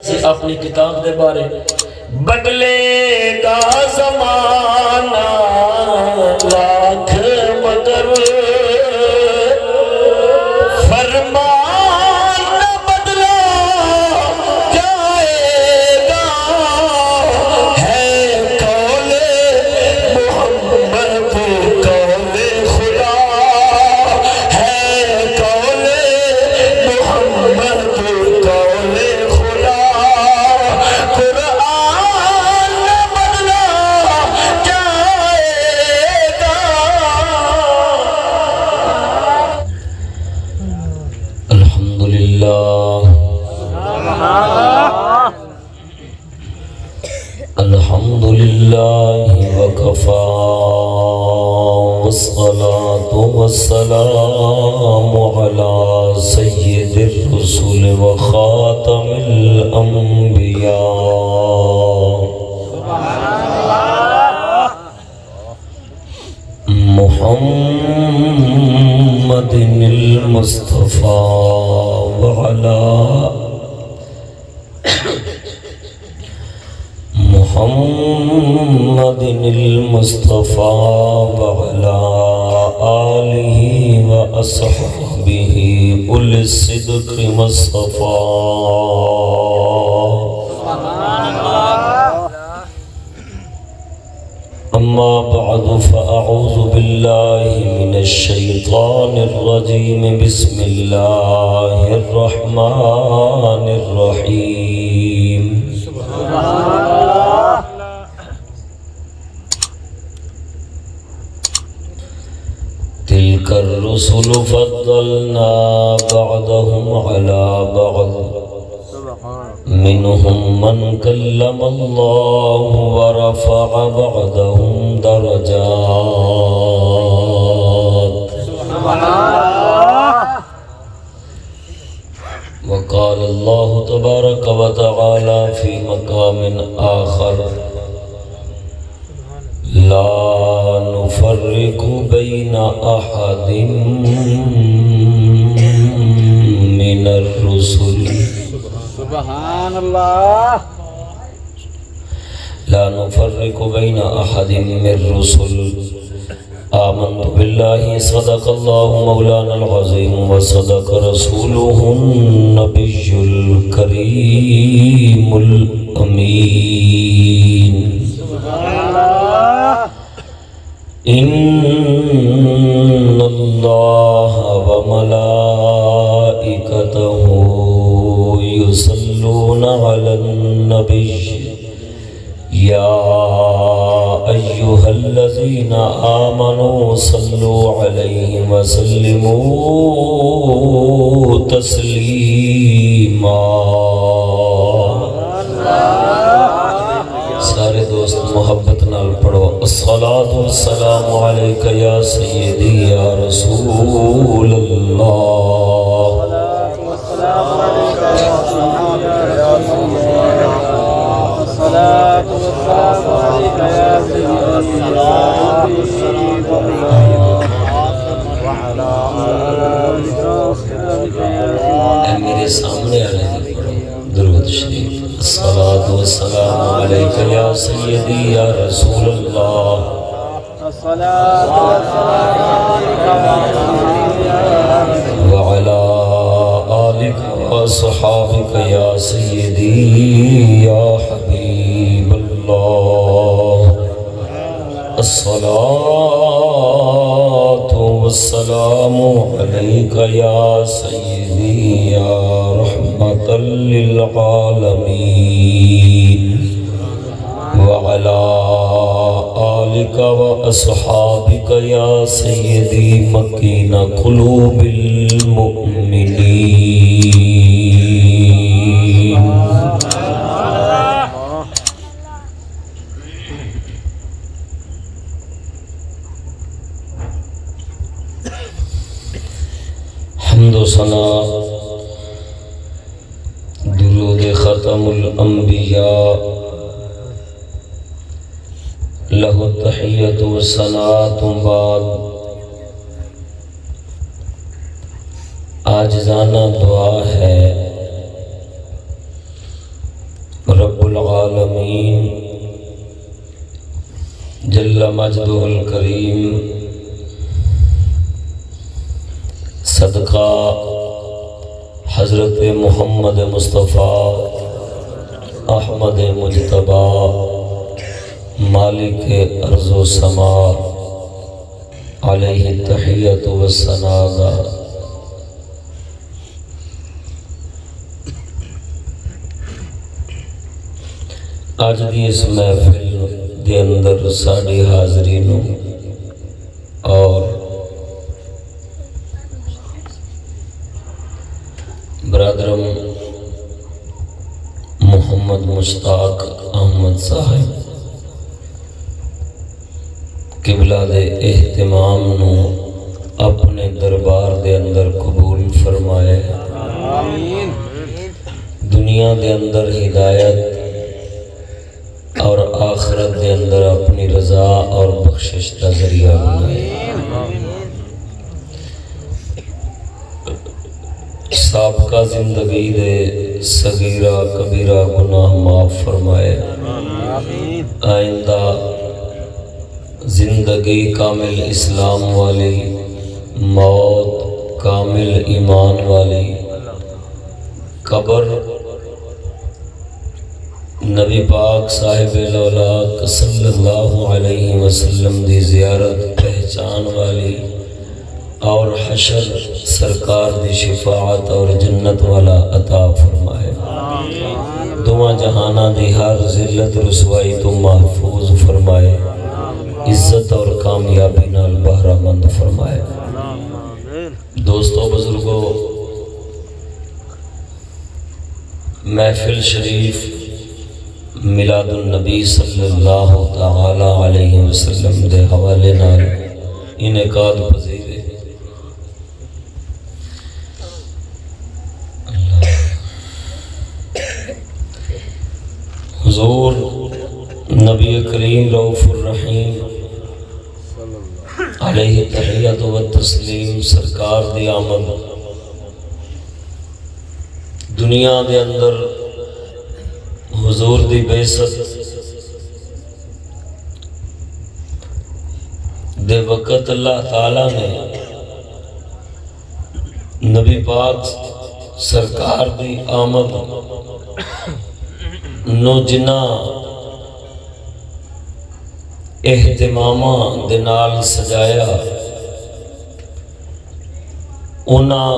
اپنی کتاب دے بارے بدلے گا زمانہ لاکھ مگر فرمان نہ بدلا جائے گا ہے قول محمد قول خدا ہے قول محمد قول خدا قرآن نہ بدلا جائے گا الحمد لله وكفى والصلاة والسلام على سيد الرسل وخاتم الأنبياء محمد المصطفى وعلى محمد المصطفى وعلى آله وأصحابه أولي الصدق والصفاء أما بعد فأعوذ بالله من الشيطان الرجيم بسم الله الرحمن الرحيم تلك الرسل فضلنا بعضهم على بعض منهم من كلم الله ورفع بعضهم درجات وقال الله تبارك وتعالى في مقام آخر لا نفرق بين أحد من الرسل سبحان الله لا نفرق بين أحد من الرسل آمنت بالله صدق الله مولانا العظيم وصدق رسوله النبي الكريم الأمين إن الله وملائكته يصلون على النبي يا أيها الذين آمنوا صلوا عليه وسلموا تسليما سارے دوست محبت نال پڑھو الصلاة والسلام علیکہ یا سیدی یا رسول اللہ السلام علیکہ یا سیدی یا رسول اللہ الصلاة والسلام علیکہ یا سیدی یا رسول اللہ وعلا آلہ اے میرے سامنے آلے پڑھو درود شریف الصلاة والسلام علیکہ یا سیدی یا رسول اللہ الصلاة والسلام علیکہ یا سیدی یا رسول وعلا آلک وصحابک یا سیدی یا حبیب اللہ الصلاة والسلام علیکہ یا سیدی یا رحمت للعالمین وعلا آلک واصحابک یا سیدی مکین قلوب المؤمنین حمد و ثنا درود ختم الانبیاء لہ التحیت و ثناء بعد عاجزانہ دعا ہے العالمین جل مجدہ الکریم صدقہ حضرت محمد مصطفیٰ احمد مجتبی مالک ارض و سما علیہ التحیۃ والثناء آج دی اس محفل دے اندر ساڑی حاضرینوں اور برادرم محمد مشتاق احمد صاحب قبلہ دے اہتمام نو اپنے دربار دے اندر قبول فرمائے آمین دنیا دے اندر ہدایت اور آخرت دے اندر اپنی رضا اور بخشش کا ذریعہ بنائے سابقہ زندگی دے صغیرہ کبیرہ گناہ معاف فرمائے آئندہ زندگی کامل اسلام والی موت کامل ایمان والی قبر نبی پاک صاحب الاولیاء صلی اللہ علیہ وسلم دی زیارت پہچان والی اور حشر سرکار دی شفاعت اور جنت والا عطا فرمائے دعا جہانہ دی ہر ذلت رسوائی تو محفوظ فرمائے عزت اور کامیابی نال بہرہ مند فرمائے دوستو بزرگو محفل شریف میلاد النبی صلی اللہ تعالی علیہ وسلم دے حوالے نال انعقاد پذیر ہے حضور نبی کریم رؤوف الرحیم علیہ تحیۃ و تسلیم سرکار دی آمد دنیا دے اندر حضور دی بعثت دے وقت اللہ تعالیٰ نے نبی پاک سرکار دی آمد نو جنا اہتمامہ دے نال سجایا انہاں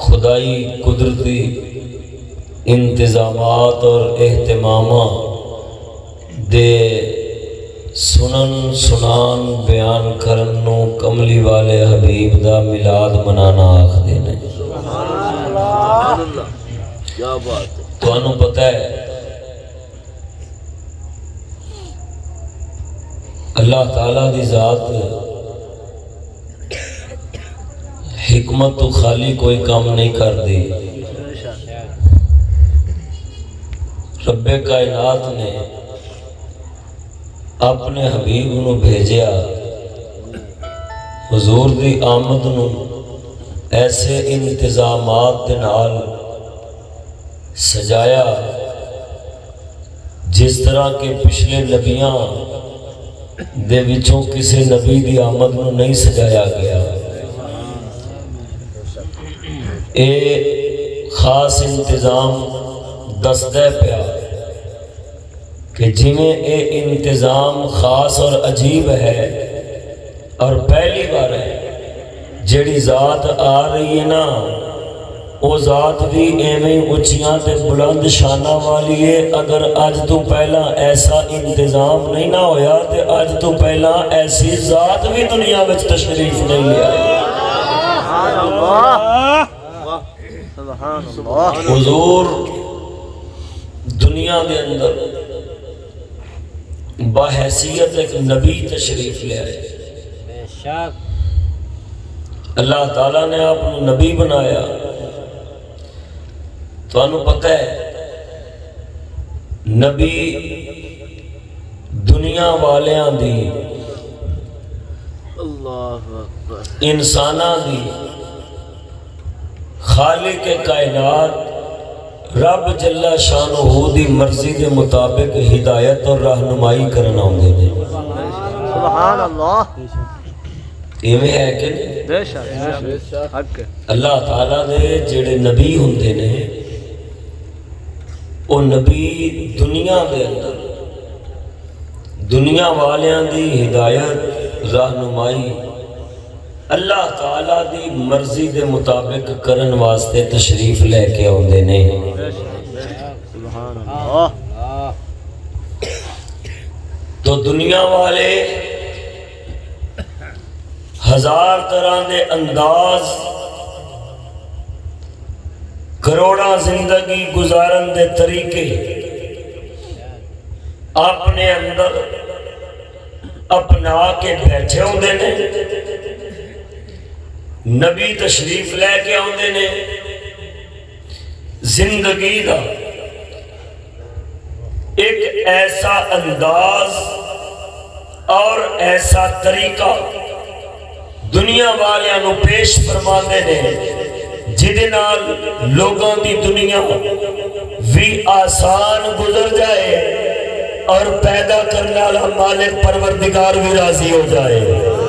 خدائی قدرتی انتظامات اور اہتمامہ دے سنن سنان بیان کرنو کملی والے حبیب دا میلاد منانا آخ دینے کیا بات ہے تو انہوں پتہ ہے اللہ تعالیٰ دی ذات حکمت تو خالی کوئی کام نہیں کر دی رب کائنات نے اپنے حبیب نو بھیجیا حضور دی آمد نو ایسے انتظامات دے نال سجایا جس طرح کے پچھلے نبیاں دے وچوں کسی نبی دی آمد نو نہیں سجایا گیا اے خاص انتظام دستے پیا کہ جنہیں اے انتظام خاص اور عجیب ہے اور پہلی بار ہے جڑی ذات آ رہی ہے نا وہ ذات بھی ایویں اچھیاں تے بلند شانہ والی ہے اگر آج تو پہلا ایسا انتظام نہیں نہ ہویا تے آج تو پہلا ایسی ذات بھی دنیا میں تشریف نہیں لے آئی حضور دنیا دے اندر بحیثیت ایک نبی تشریف لے آئے اللہ تعالیٰ نے آپ کو نبی بنایا تو انہوں پتہ ہے نبی دنیا والیاں دی انسانہ دی خالق کائنات رب جل شانہ دی مرضی دے مطابق ہدایت اور رہنمائی کرنا ہوندے نے سبحان اللہ ایویں ہے کہ نہیں بے شک حق اللہ تعالیٰ دے جڑے نبی ہوندے نے او نبی دنیا دے اندر دنیا والیاں دی ہدایت رہنمائی اللہ تعالیٰ دی مرضی دے مطابق کرن واسطے تشریف لے کے آوندے نے سبحان اللہ تو دنیا والے ہزار طرح دے انداز کروڑا زندگی گزارن دے طریقے اپنے اندر اپنا کے بیٹھے ہوندے نے نبی تشریف لے کے آندے نے زندگی دا ایک ایسا انداز اور ایسا طریقہ دنیا والیاں نو پیش فرماندے نے جدے نال لوگوں دی دنیا بھی آسان گزر جائے اور پیدا کرنے والا مالک پروردگار بھی راضی ہو جائے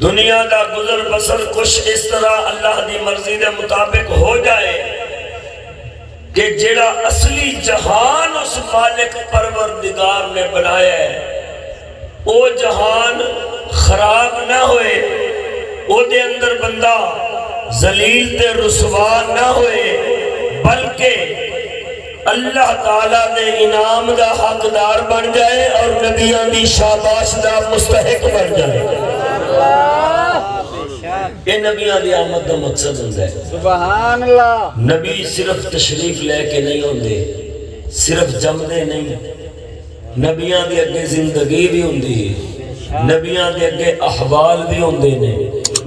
دنیا دا گزر بسر کچھ اس طرح اللہ دی مرضی دے مطابق ہو جائے کہ جڑا اصلی جہان اس مالک پروردگار نے بنایا ہے وہ جہان خراب نہ ہوئے وہ دے اندر بندہ ذلیل تے رسوا نہ ہوئے بلکہ اللہ تعالیٰ دے انعام دا حقدار بن جائے اور نبیان دی شاباش دا مستحق بن جائے یہ نبیان دی آمد دا مقصد ہوندہ ہے سبحان اللہ نبی صرف تشریف لے کے نہیں ہوندے صرف جمدے نہیں نبیان دی اگے زندگی بھی ہوندی ہے نبیان دی اگے احوال بھی ہوندے نے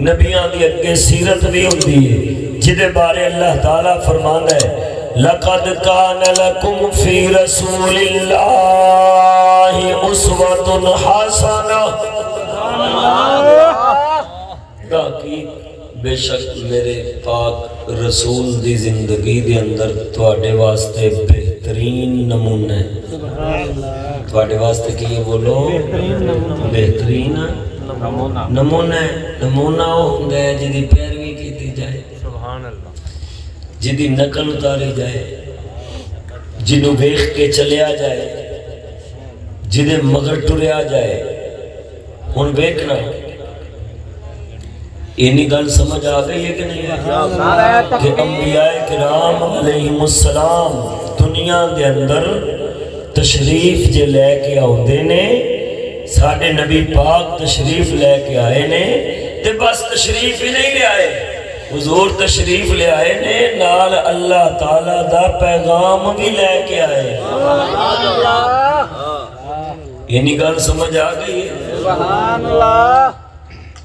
نبیان دی اگے سیرت بھی ہوندی ہے جدے بارے اللہ تعالیٰ فرمانا ہے لَقَدْ كَانَ لَكُمْ فِي رَسُولِ اللَّهِ أُسْوَةٌ حَسَنَةٌ تحقیق بے شک میرے پاک رسول دی زندگی دے اندر تواڈے واسطے بہترین نمونہ ہے تواڈے واسطے کی یہ بولو بہترین نمونہ ہے نمونہ ہوندہ ہے جدی پیروی کیتی جائے سبحان اللہ جدی نقل اتاری جائے جنہوں بیخ کے چلیا جائے جدے مگر ٹریا جائے ہن بیکنا اینی گل سمجھ آ گئی ہے کہ نہیں ہے کہ انبیاء کرام علیہم السلام دنیا دے اندر تشریف جے لے کے آؤندے نے ساڑھے نبی پاک تشریف لے کے آئے نے تے بس تشریف ہی نہیں لے آئے حضور تشریف لے آئے نے نال اللہ تعالیٰ دا پیغام بھی لے کے آئے اینی گل سمجھ آ گئی ہے سبحان اللہ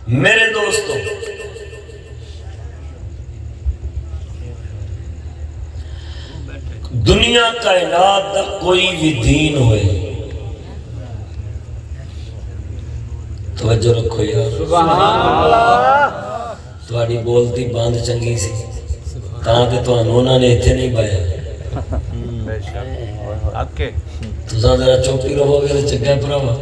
میرے دوستو دنیا کائنات دا کوئی بھی دین ہوئے توجہ رکھو یار سبحان اللہ تواڈی بولتی باندھ چنگی سی تاں تے تانوں انہاں نے ایتھے نہیں پایا بے شک حق ہے تساں ذرا چوپی رہو گے تے چنگا بھراوا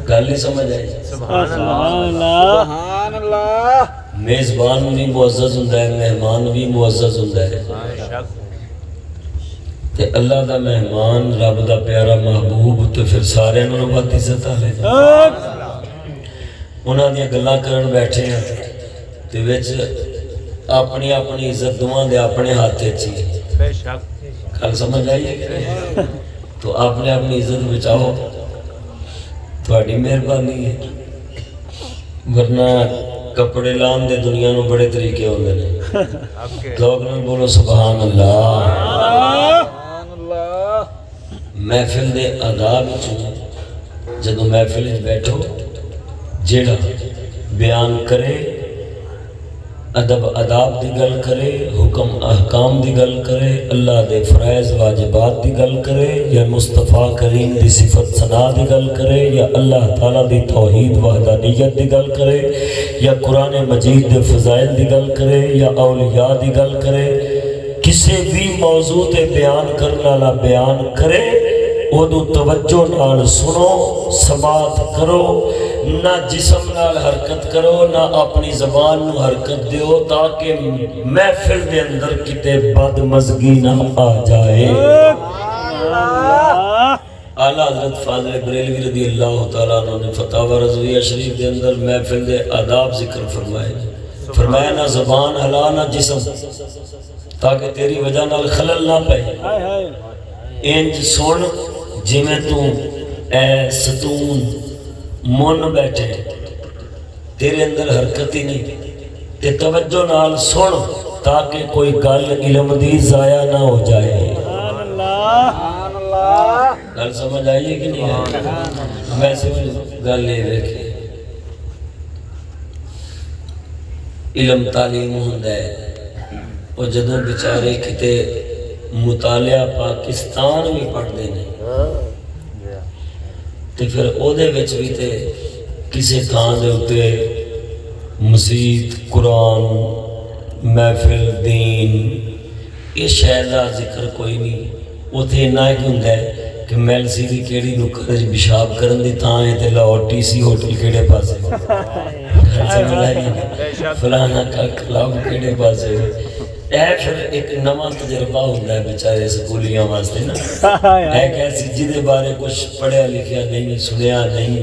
گل نہیں سمجھ آئی سبحان اللہ سبحان اللہ میزبان بھی معزز ہوندہ ہے مہمان بھی معزز ہوندہ ہے تے اللہ دا مہمان رب دا پیارا محبوب تے پھر سارے انہوں نے بات عزت آ لے انہاں دیا گلہ کرن بیٹھے ہیں تے ویچ اپنی اپنی عزت دوان دے اپنے ہاتھے چیئے کل سمجھ آئیے تو آپ نے اپنی عزت بچاؤ تھوڑی مہربانی ہے ورنہ کپڑے لان دے دنیا نو بڑے طریقے ہوندے نے لوگ نہ بولو سبحان اللہ محفل دے آداب چوں جدو محفل بیٹھو جیڑا بیان کرے ادب آداب دی گل کرے، حکم احکام دی گل کرے، اللہ دے فرائض واجبات دی گل کرے، یا مصطفیٰ کریم دی صفت ثنا دی گل کرے، یا اللہ تعالیٰ دی توحید وحدانیت دی گل کرے، یا قرآن مجید دے فضائل دی گل کرے، یا اولیاء دی گل کرے، کسی بھی موضوع تے بیان کرنے والا بیان کرے، ادو توجہ نال سنو، سماعت کرو، نہ جسم نال حرکت کرو نہ اپنی زبان نو حرکت دیو، تاکہ محفل دے اندر کتے بد مزگی نہ آ جائے۔ اعلیٰ حضرت فاضل بریلوی رضی اللہ تعالیٰ عنہ نے فتاوی رضویہ شریف دے اندر محفل دے آداب ذکر فرمائے، فرمایا نہ زبان ہلا نہ جسم، تاکہ تیری وجہ نال خلل نہ پائے، انج سن جی میں تو اے ستون من بیٹھے، تیرے اندر حرکت ہی نہیں، تے توجہ نال سن تاکہ کوئی گل علم دی ضائع نہ ہو جائے۔ گل سمجھ آئیے کہ نہیں ہے؟ ویسے گل یہ دیکھیں، علم تعلیم ہوندہ ہے، اور جدوں بیچارے کتے مطالعہ پاکستان بھی پڑھ دینے تے پھر او دے وچ بھی تے کسی تھان دے ہوتے مسجد، قرآن، محفل، دین، یہ شہدہ ذکر کوئی نہیں، وہ تھے نہ ایک ہوں ہے کہ میل سیدھی کیڑی نکرج بشاب کرن دی تھان ہے تے لاہور ٹی سی ہوٹل کیڑے پاسے فلانا کا کلاب کیڑے پاسے، اے پھر ایک نواں تجربہ ہوتا ہے بیچارے سکولیاں واسطے نا، اے کیسی جدے بارے کچھ پڑھیا لکھیا نہیں، سنیا نہیں،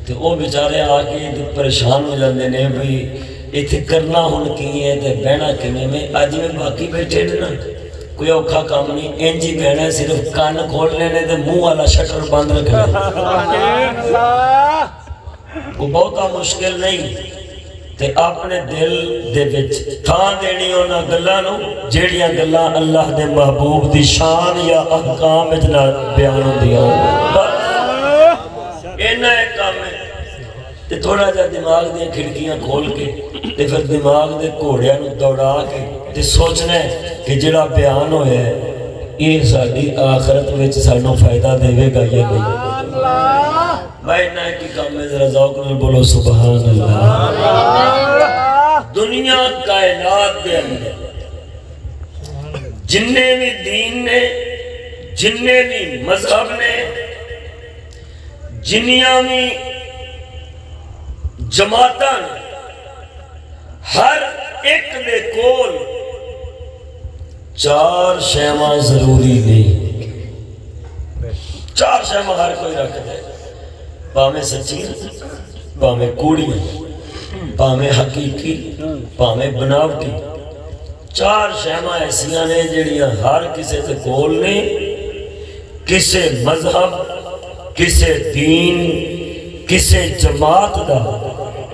تو وہ بیچارے آکے پریشان ہو جاندے نے بھئی ایتھے کرنا ہن کی ہے تے بہنا کیویں میں، آج میں باقی بیٹھے نا کوئی اوکھا کام نہیں، انجی بہنا ہے صرف کان کھول لینے تے منہ والا شٹر بند رکھنا، وہ بہتا مشکل نہیں، تے اپنے دل دے وچ تھان دینی ہونا گلاں نو جیڑیاں گلاں اللہ دے محبوب دی شان یا احکام وچ نہ بیان ہوندیاں ہون، اینا ایک کام ہے۔ تے تھوڑا جا دماغ دے کھڑکیاں کھول کے تے پھر دماغ دے گھوڑیاں نو دوڑا کے تے سوچنا ہے کہ جڑا بیان ہویا ہے یہ ساڈی آخرت وچ سانوں فائدہ دے گا یا نہیں۔ بھائی نہ کی کام میں ذرا ذوق نال بولو سبحان اللہ۔ دنیا کائنات دے اندر جننے بھی دین نے، جننے بھی مذہب نے، جنیاں بھی جماعتاں نے، ہر ایک دے کول چار شیواں ضروری نہیں، چار شیواں ہر کوئی رکھ دے، پامیں سچی، پامیں کوڑی، پامیں حقیقی، پامیں بناوٹی، چار شیواں ایسیاں نے جڑیاں ہر کسے تے کول نے، کسے مذہب، کسے دین، کسے جماعت دا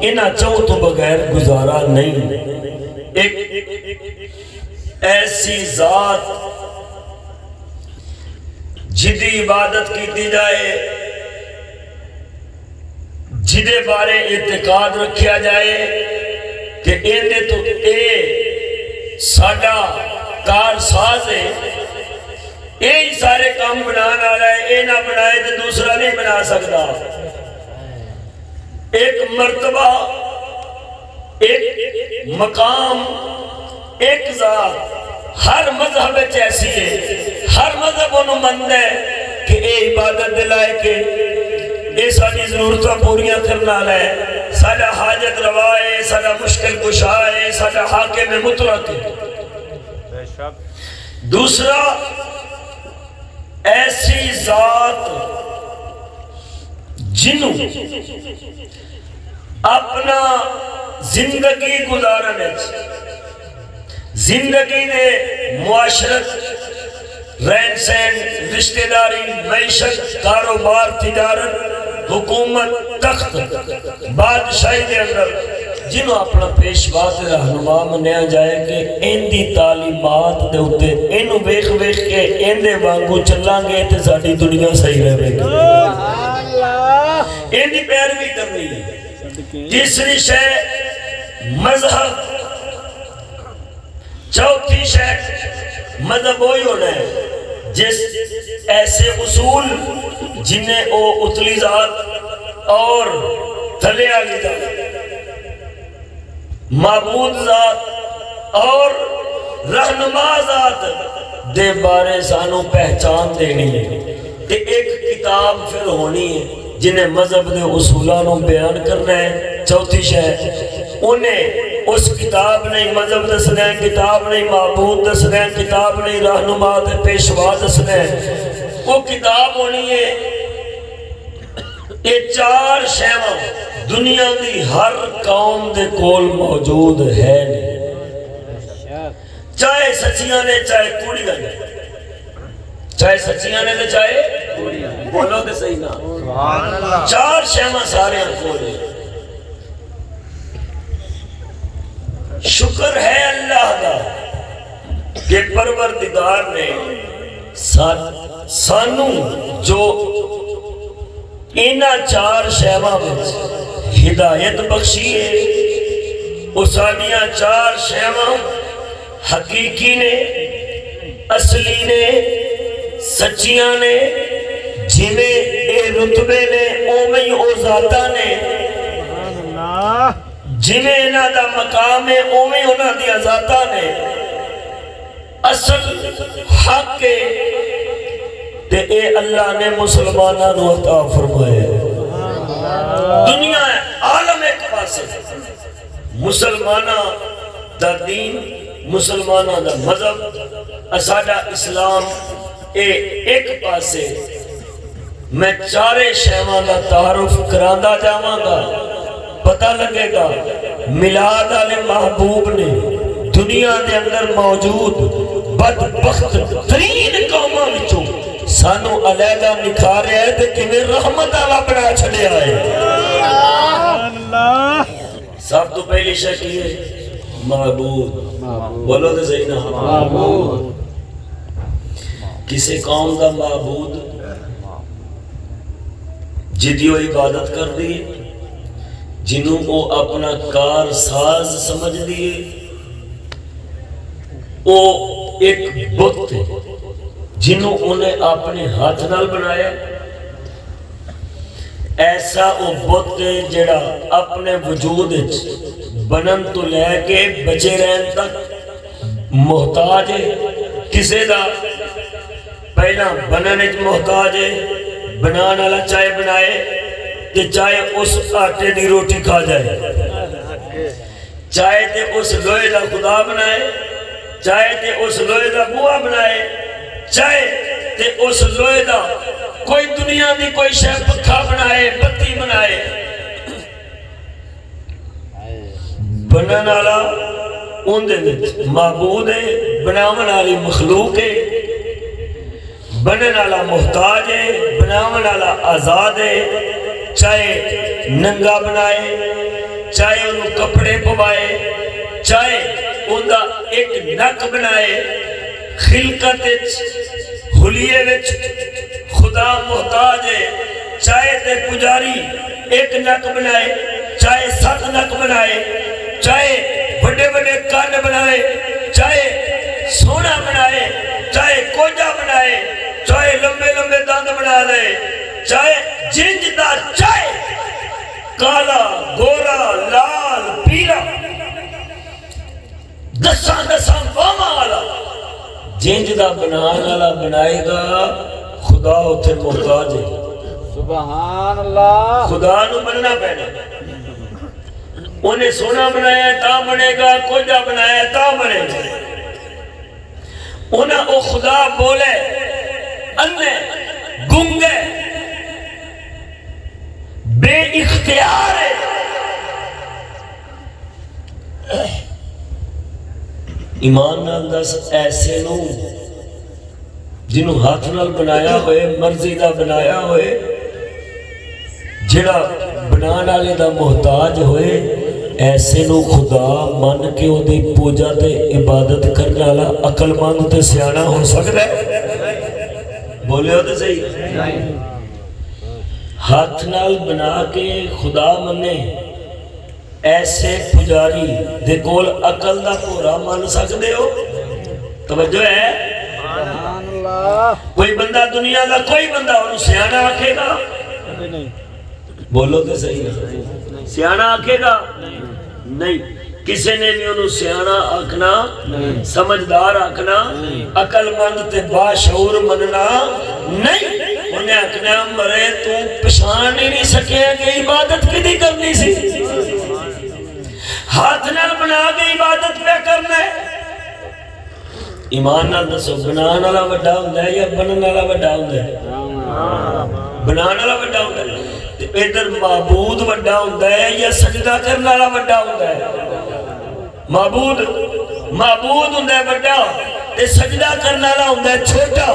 انہاں چوں تو بغیر گزارا نہیں۔ ایک ایسی ذات جدی عبادت کیتی جائے، جدے بارے اعتقاد رکھیا جائے کہ ایندے تو اے ساڈا کار ساز ہے، اے ہی سارے کام بنانا رہا ہے، اے نہ بنائے تو دوسرا نہیں بنا سکتا۔ ایک مرتبہ، ایک مقام، ایک ذات ہر مذہب ایسی ہے، ہر مذہب انہوں مند ہے کہ اے عبادت دلائے کہ اے ساری ضرورتوں پوریاں کرنا ہے، ساڈا حاجت روا ہے، ساڈا مشکل کشا ہے، ساڈا حاکم مطلق ہے۔ دوسرا ایسی ذات جنوں اپنا زندگی گزارنے، زندگی نے معاشرت، رہن سہن، رشتہ داری، معیشت، کاروبار، تجارت، حکومت، تخت، بادشاہی دے اندر جنہوں اپنا پیشوا تے رہنما منیا جائے کہ ان دی تعلیمات دے ہوتے انہوں ویکھ ویکھ کے ان دے وانگو چلیں گے تے ساری دنیا صحیح رہے گی، ان دی پیروی کرنی ہے۔ تیسری شے مذہب، چوتھی شہ مذہب وہی ہونا ہے جس ایسے اصول جنہیں او اتلی ذات اور تھلے آگی ذات معبود ذات اور رہنما ذات دے بارے سانو پہچان دینی ہے تے ایک کتاب پھر ہونی ہے جنہیں مذہب دے اصولانوں بیان کرنا ہے چوتھی شہ انہیں اس کتاب نہیں مذہب دسنا ہے کتاب نہیں معبود دسنا ہے کتاب نہیں رہنما دے پیشوا دسنا ہے وہ کتاب ہونی ہے یہ چار شہواں دنیا دی ہر قوم دے کول موجود ہے نہیں چاہے سچیاں نے چاہے کوڑیاں نے چاہے سچیاں نے چاہے بولو تے صحیح نا چار شہواں سارے کول شکر ہے اللہ کا کہ پروردگار نے سانو جو اینا چار شہواں وچ ہدایت بخشی ہے وہ سانیاں چار شہواں حقیقی نے اصلی نے سچیاں نے جنہیں اے رتبے نے اومیں او ذاتہ نے جنہیں انہاں دا مقام ہے اومیں انہاں دی ذاتہ نے اصل حق ہے تے اے اللہ نے مسلمانہ نو عطا فرمائے دنیا عالم ایک پاس ہے مسلمانہ دا دین مسلمانہ دا مذہب اساڈا اسلام اے ایک پاسے میں چارے شہواں دا تعارف کراندا جاواں گا پتہ لگے گا میلاد والے محبوب نے دنیا دے اندر موجود بدبخت ترین قوماں وچوں سانو علیحدہ نکھاریا ہے تے کیویں رحمت والا بنا چھڈیا ہے سب تو پہلی شے کی ہے معبود بولو تے صحیح نا معبود کسی قوم دا معبود جدی وہ عبادت کر دی جنہوں کو اپنا کار ساز سمجھ دیے وہ ایک بت جنہوں انہیں اپنے ہاتھ نال بنایا ایسا وہ بت جڑا اپنے وجود بنن تو لے کے بچے رہن تک محتاج ہے کسے دا پہلا بنن محتاج ہے بنانا والا چاہے بنائے کہ چاہے اس آٹے دی روٹی کھا جائے چاہے تے اس لوہے دا خدا بنائے چاہے تے اس لوہے دا بوا بنائے چاہے تے اس لوہے دا کوئی دنیا دی کوئی شے پکھا بنائے بتی بنائے بنن والا ان دے وچ معبود ہے بناون والی مخلوق ہے بنن والا محتاج ہے بناون والا آزاد ہے چاہے ننگا بنائے چاہے انہوں کپڑے پوائے چاہے اندہ ایک نک بنائے خلقت حلیے وچ خدا محتاج ہے چاہے تے پجاری ایک نک بنائے چاہے 7 نک بنائے چاہے بڑے بڑے کان بنائے چاہے سونا بنائے چاہے کوجا بنائے چاہے لمبے لمبے دند بنا دے چاہے جنج دا چاہے کالا گورا لال پیلا دساں باما والا جنج دا بنان والا بنائے گا خدا اتھے محتاج ہے سبحان اللہ خدا نو بننا پہنا انہیں سونا بنایا تا بنے گا کوجا بنایا تا بنے گا انہیں او خدا بولے انہیں گنگے بے اختیار ہے ایمان نال دس ایسے نو جنہوں ہاتھ نال بنایا ہوئے مرضی دا بنایا ہوئے جڑا بنانا لے دا محتاج ہوئے ایسے نو خدا من کے او دی پوجا تے عبادت کرنے والا عقل مند تے سیانا ہو سکتا ہے بولے ہو تے صحیح ہاتھ نال بنا کے خدا منے ایسے پجاری دے کول عقل دا پورا مان سکدے ہو؟ توجہ ہے؟ سبحان اللہ کوئی بندہ دنیا دا کوئی بندہ انہوں سیانہ آکھے گا؟ بولو تے صحیح ہے سیانہ آکھے گا؟ نہیں کسی نے بھی انہوں سیانہ آکھنا سمجھدار آکھنا عقل مند تے باشعور مننا نہیں انہیں آکھنا مرے تو پشان ہی نہیں سکے کہ عبادت کی نہیں کرنی سی ہاتھ نال بنا کے عبادت پہ کرنا ہے ایمان نال دسو بنان والا بڑا ہوندا ہے یا بنن والا بڑا ہوندا ہے بنان والا بڑا ہوندا ہے ادھر معبود بڑا ہوندا ہے یا سجدہ کرنے والا بڑا ہوندا ہے معبود ہوندا ہے بڑا تے سجدہ کرنے والا ہوندا ہے چھوٹا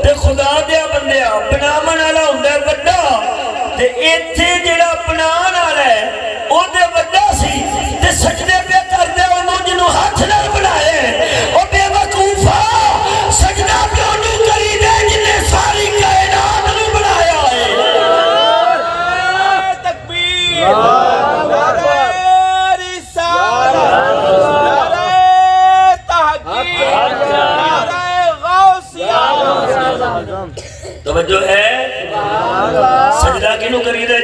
تے خدا دیا بندیا بناون والا ہوندا ہے بڑا تے ایتھے جڑا بنان والا ہے او تے بڑا سی تے سجدے پہ کردے انہوں جنوں ہاتھ نال بنائے او بے وقوفا سجدہ پہ انہوں کری دے جنہیں ساری کائنات نوں بنایا ہے توجہ ہے سجدہ کنوں کری دے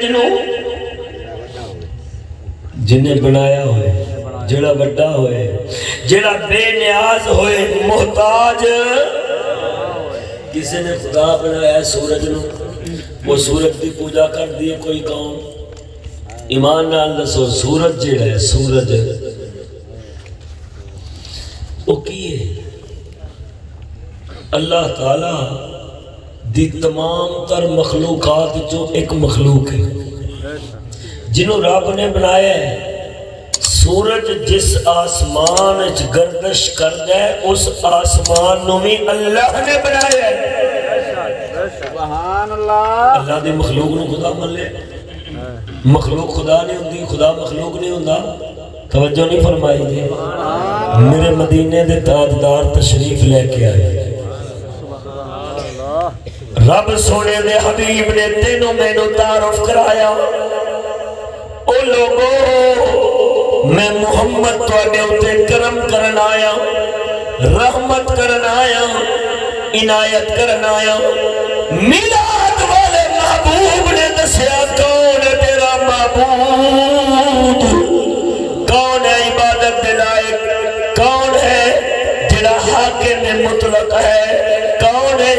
جنہیں بنایا ہوئے جڑا بڑا ہوئے جڑا بے نیاز ہوئے محتاج کسی نے خدا بنایا سورج نو وہ سورج دی پوجا کر دیے کوئی قوم ایمان نال دسو سورج جڑا ہے سورج وہ کی ہے اللہ تعالیٰ دی تمام تر مخلوقات جو ایک مخلوق ہے جنہوں رب نے بنایا ہے سورج جس آسمان گردش کر گئے اس آسمان نو بھی اللہ نے بنایا ہے سبحان اللہ اللہ دی مخلوق نو خدا مان لے مخلوق خدا نہیں ہوندی خدا مخلوق نہیں ہوندا توجہ نہیں فرمائی دی میرے مدینے دے تاجدار تشریف لے کے آئے رب سونے دے حبیب نے تینوں میں نو تعارف کرایا او لوگو میں محمد تو آنے ہوتے کرم کرن آیا رحمت کرن آیا عنایت کرن آیا میلاد والے محبوب نے دسیا کون ہے تیرا معبود کون ہے عبادت دلائق کون ہے جڑا حاکم مطلق ہے کون ہے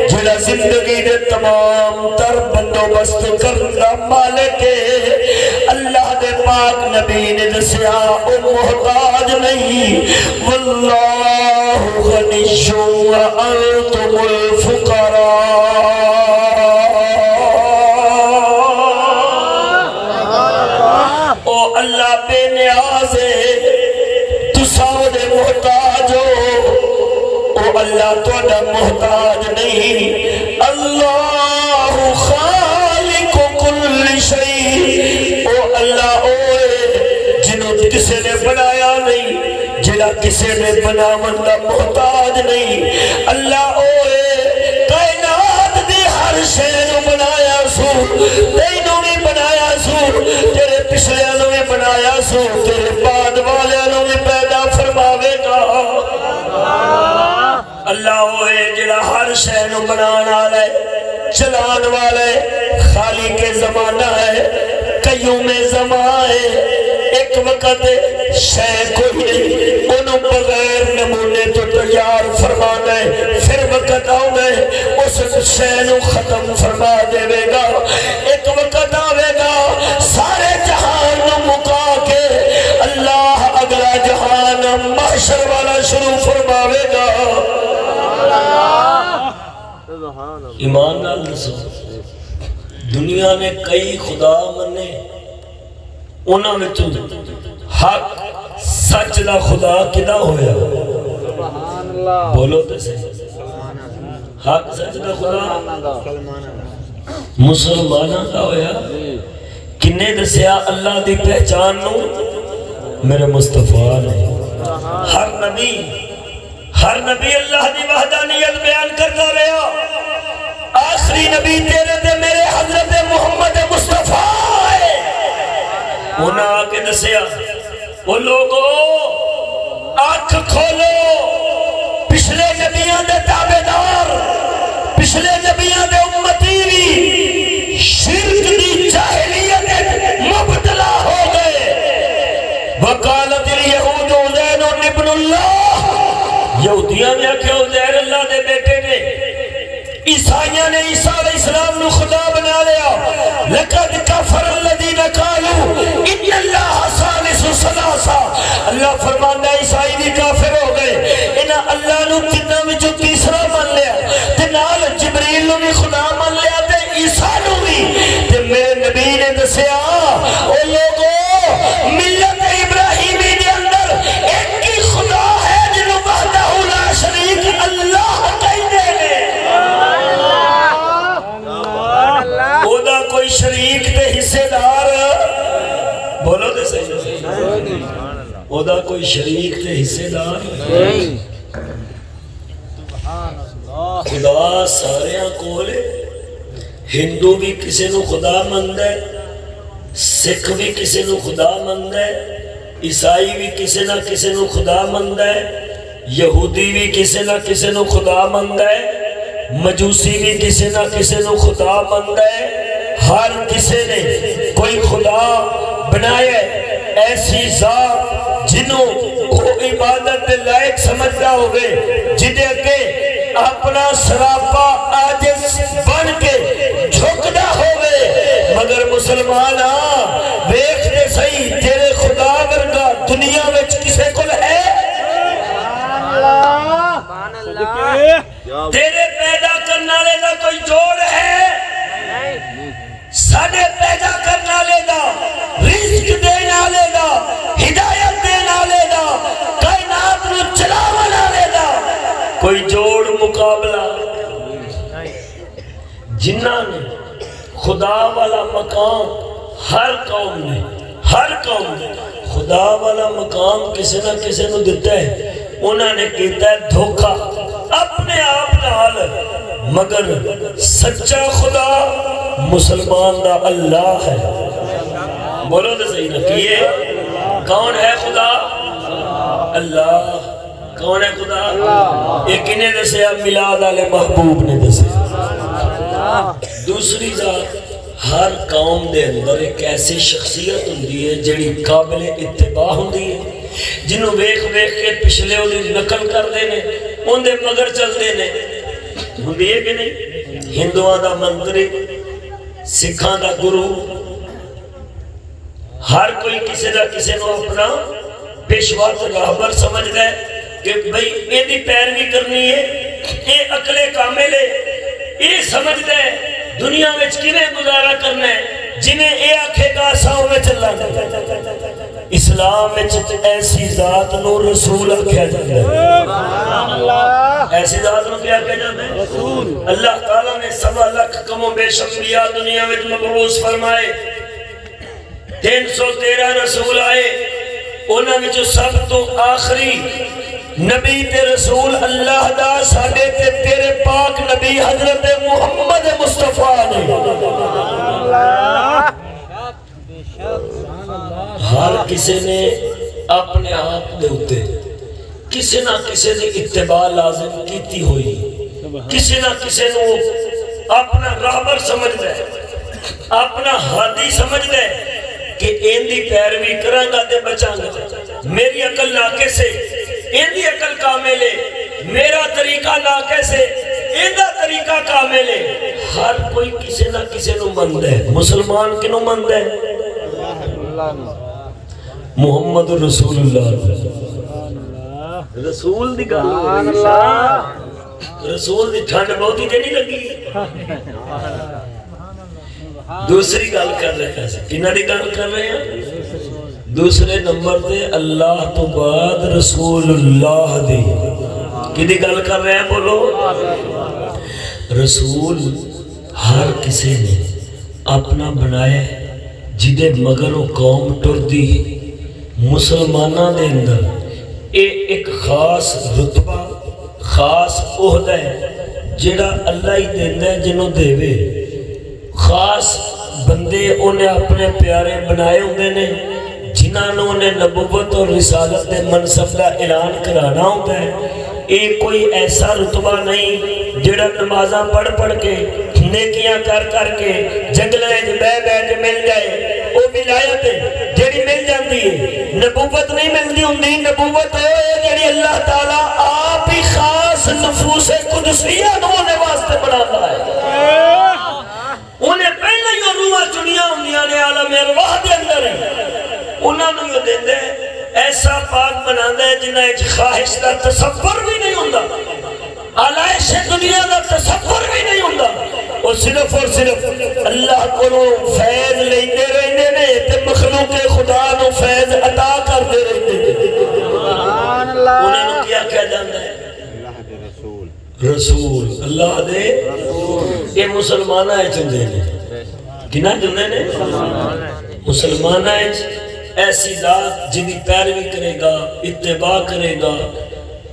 جڑا زندگی دے تمام تر بندوبست کرنا مالک ہے اللہ دے پاک نبی نے دسیا او محتاج نہیں واللہ غنی وانتم الفقراء او اللہ بے نیاز ہے تو ساؤ دے محتاج ہو او اللہ توڑا محتاج نہیں اللہ خالق کل شئی او اللہ اوے جنہوں کسے نے بنایا نہیں جنہ کسے نے بناون دا محتاج نہیں اللہ اوے کائنات دی ہر شے بنایا سو تینوں بھی بنایا سو تیرے پچھلے انہوں بھی بنایا سو تیرے بعد والے انہوں بھی پیدا فرماوے گا اللہ ہوئے جڑا ہر شے نو بنانا ہے چلان والے خالق زمانہ ہے قیوم زمان ہے ایک وقت شے کوئی نہیں انہوں بغیر نمونے تو تیار فرمانا ہے پھر وقت آؤں ہے اس شے نو ختم فرما دے گا ایک وقت آوے گا سارے جہان نو مکا کے اللہ اگلا جہان محشر والا شروع فرماوے گا ایمان نال دسو دنیا نے کئی خدا منے انہاں وچوں حق سچ دا خدا کدا ہویا سبحان اللہ بولو تے صحیح حق سچ دا خدا مسلماناں دا ہویا کنے دسیا اللہ دی پہچان نو میرے مصطفیٰ نے ہر نبی اللہ دی وحدانیت بیان کرتا رہا آخری نبی تیرے دے میرے حضرت محمد مصطفیٰ ہے انہاں آکے دسیا وہ لوگو آنکھ کھولو پچھلے نبیوں دے تابعدار پچھلے نبیوں دے امتی بھی شرک دی جاہلیت مبتلا ہو گئے وقالت الیہود عزیر ابن اللہ یہودیاں نے آکھے عزیر اللہ دے بیٹے نے عیسائیاں نے عیسیٰ علیہ السلام نے خدا بنا لیا لقد کفر الذین قالوا ان اللہ ثالث ثلاثہ اللہ فرماتا ہے عیسائی بھی کافر ہو گئے انہاں اللہ نو تیناں وچوں تیسرا مان لیا تے نال جبریل نو بھی خدا مان لیا تے عیسیٰ نو بھی تے میرے نبی نے دسیا او لوگو ملت ابراہیمی دے اندر ایک ہی خدا ہے جنوں وحدہ لا شریک اللہ کہندے نے اودا کوئی شریک تے حصے دار بولو تے صحیح اودا کوئی شریک تے حصے دار خدا سارے کولے ہندو بھی کسی نو خدا مند ہے سکھ بھی کسی نو خدا مند ہے عیسائی بھی کسی نہ کسی نو خدا مند ہے یہودی بھی کسی نہ کسی نو خدا مند ہے مجوسی بھی کسی نہ کسی نو خدا مند ہے ہر کسی نے کوئی خدا بنائے ایسی ذات جنہوں کو عبادت لائق سمجھتا ہوگے جدے کے اپنا سراپا آجز بن کے جھکنا ہوگے مگر مسلمان دیکھتے صحیح تیرے خدا ورگا دنیا میں کسے کل ہے تیرے پیدا کرنا لے دا کوئی جوڑ ہے ساڑے پیدا کرنا لے دا رزق دینا لے دا ہدایت دینا لے دا کائنات نو چلاونا لے دا کوئی جوڑ مقابلہ جنہاں نے خدا والا مقام ہر قوم نے خدا والا مقام کسی نہ کسی نو دیتا ہے انہوں نے کہتا ہے دھوکہ اپنے آپ نال مگر سچا خدا مسلمان دا اللہ ہے بولو تو صحیح نہ کیے کون ہے خدا اللہ کون ہے خدا ایک نے دسیا میلاد والے محبوب نے دسیا دوسری ذات ہر قوم دے اندر ایک ایسی شخصیت ہوندی ہے جڑی قابل اتباع ہوندی ہے جنہوں ویکھ کے پچھلے دی نقل کر دینے ان دے مگر چل دینے ہوندی ہے کہ نہیں ہندوان دا منتری سکھان دا گرو ہر کوئی کسی نہ کسی نو اپنا پیشوا تے راہبر سمجھدا ہے کہ بھئی اے دی پیروی کرنی ہے اے عقل کامل ہے اے سمجھدا ہے دنیا وچ کیویں گزارا کرنا ہے جنہیں اے آکھے گا ساؤں میں چلنا اسلام وچ ایسی ذات نو رسول آکھیا جاتا ہے ایسی ذات نو کیا کہا جاتا ہے رسول اللہ تعالیٰ نے 1.25 لاکھ کم و بیش انبیاء دنیا وچ مبعوث فرمائے 313 رسول آئے انہاں وچ سب تو آخری نبی تے رسول اللہ دا ساڈے تے تیرے پاک نبی حضرت محمد مصطفیٰ نے ہر کسی نے اپنے آپ دے ہوتے کسی نہ کسی نے اتباع لازم کیتی ہوئی کسی نہ کسی نے اپنا راہبر سمجھ دے اپنا ہادی سمجھ دے کہ این دی پیروی کریں گا دے بچاں گا میری عقل ناکے سے این دی عقل کامل ہے میرا طریقہ ناکے سے این دا طریقہ کامل ہے ہر کوئی کسی نہ کسی نو مند ہے مسلمان کنو مند ہے محمد رسول اللہ رسول دی گل رسول دی ٹھنڈ بہت ہی نہیں لگی دوسری گل کر رہے ہیں کنہ دی گل کر رہے ہیں دوسرے نمبر دے اللہ تو بعد رسول اللہ دی کی دی گل کر رہے ہیں بولو رسول ہر کسی نے اپنا بنایا جدے مگر و قوم ٹر دی مسلمانہ دے اندر ایک خاص رتبہ خاص عہدہ ہے جڑا اللہ ہی دیندہ ہے جنہوں دیوے خاص بندے انہیں اپنے پیارے بنائے ہوئے نے جنہوں نے نبوت اور رسالت دے منصب کا اعلان کرانا ہوتا ہے، ایک کوئی ایسا رتبہ نہیں جڑا نمازاں پڑھ پڑھ کے نیکیاں کر کے جنگلیں بہ کے مل جائے، وہ ولایت ہے جڑی مل جاتی ہے، نبوت نہیں ملتی ہوندی۔ نبوت ہے جڑی اللہ تعالیٰ آپ ہی خاص نفوس قدسیہ نونے واسطے بناتا ہے۔ انہیں پہلے ہی روح چنیا ہوندیاں نے عالم ارواح دے اندر ہیں، انہاں نوں یہ دیندے ایسا پاک بناندے جنہاں ایک خواہش دا تصور بھی نہیں ہوندا، علائش دنیا دا تصور بھی نہیں ہوندا، وہ صرف اور صرف اللہ کو فیض لیندے رہندے نے تے مخلوق خدا نو فیض عطا کردے رہندے نے۔ سبحان اللہ۔ انہاں نوں کیا کہہ جاندا ہے؟ رسول اللہ دے یہ مسلمانہ ہے چندے نے، کنہ جندے نے مسلمانہ ہے ایسی ذات جنہی پیروی کرے گا، اتباع کرے گا،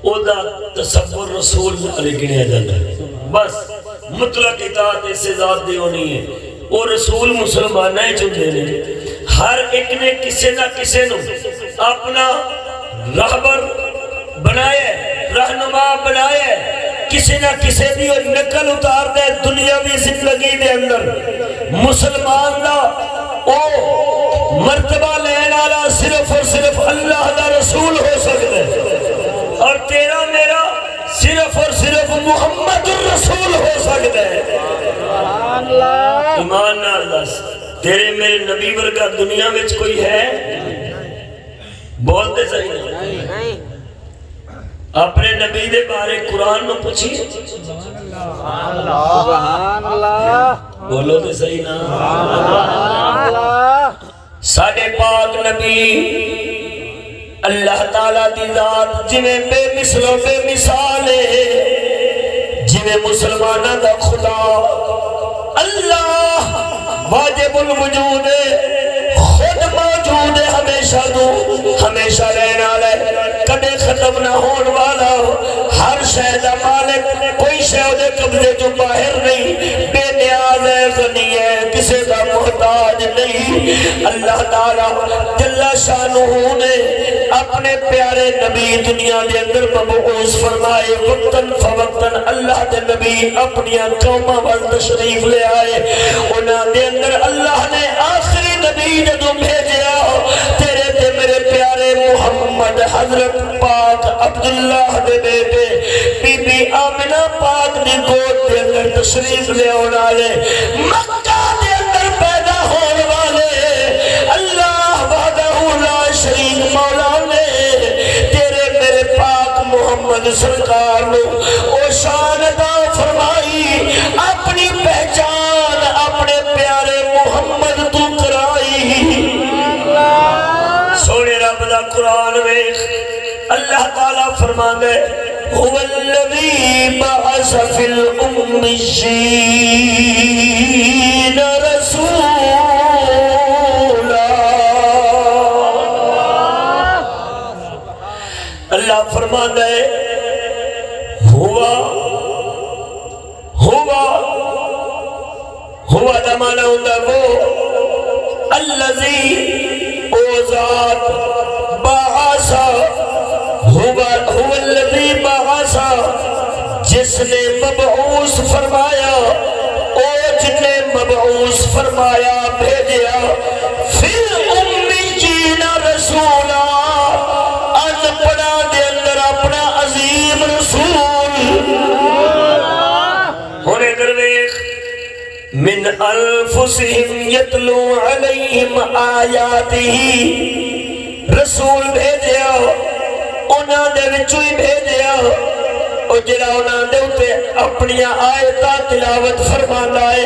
او دا تصور رسول علیہ گنیا جاتا ہے۔ بس مطلق اطاعت اسے ذات دی ہونی ہے، وہ رسول مسلمانہ ہے چندے نے۔ ہر ایک نے کسے نہ کسے نو اپنا رہبر بنایا ہے، رہنما بنایا ہے، کسی نہ کسی دی نقل اتار دے دنیاوی زندگی دے اندر۔ مسلمان دا او مرتبہ لین والا صرف اور صرف اللہ دا رسول ہو سکتا ہے، اور تیرا میرا صرف اور صرف محمد الرسول ہو سکتا ہے۔ سبحان اللہ۔ ایمان نال دس تیرے میرے نبی ورگا دنیا میں کوئی ہے؟ بولتے صحیح نا؟ اپنے نبی دے بارے قرآن میں پوچھئے، سبحان اللہ۔ بولو تے صحیح نا؟ سبحان اللہ۔ ساڑھے پاک نبی اللہ تعالیٰ دی ذات جویں بے مثل و بے مثال ہے، جویں مسلمانہ دا خدا اللہ واجب الوجود ہے، خود موجود ہے، ہمیشہ دو ہمیشہ رہنا لے، کدے ختم نہ ہون والا، ہر شہدہ مالک، کوئی شہدہ قبضے جو باہر نہیں، بے نیاز ہے، غنی ہے، کسے کا محتاج نہیں۔ اللہ تعالیٰ جل شانہ نے اپنے پیارے نبی دنیا دے اندر مبعوث فرمائے، وقتاً فوقتاً اللہ دے نبی اپنی قومہ وال تشریف لے آئے، انہاں دے اندر اللہ نے آخری نبی جدوں بھیجیا تیرے تے میرے پیارے محمد حضرت پاک عبداللہ دے بیٹے بی بی آمنہ پاک دی گود دے اندر تشریف لے ہونا لے، مکہ دے اندر پیدا ہونے والے اللہ وحدہ لا شریک مولا نے تیرے میرے پاک محمد سرکار نو او شان عطا فرمائی، اپنی پہچان اپنے پیارے محمد تو کرائی۔ سونے رب دا قرآن ویکھ اللہ تعالیٰ فرماندے هو الذی بعث فی الأمیین رسولا، اللہ فرماندے ہوا دا معنی ہوتا وہ الذی او ذات بعث، هو الذی بعث جس نے مبعوث فرمایا، او جن نے مبعوث فرمایا بھیجیا، فی الامیین رسولا، ان پڑھا دے اندر اپنا عظیم رسول۔ ہونے درویخ من انفسہم یتلو علیہم آیاتہ، رسول بھیجیا انہاں دے وچوں ہی بھیجیا، اور جڑا انہاں دے اوتے اپنی آیتاں تلاوت فرماندا ہے،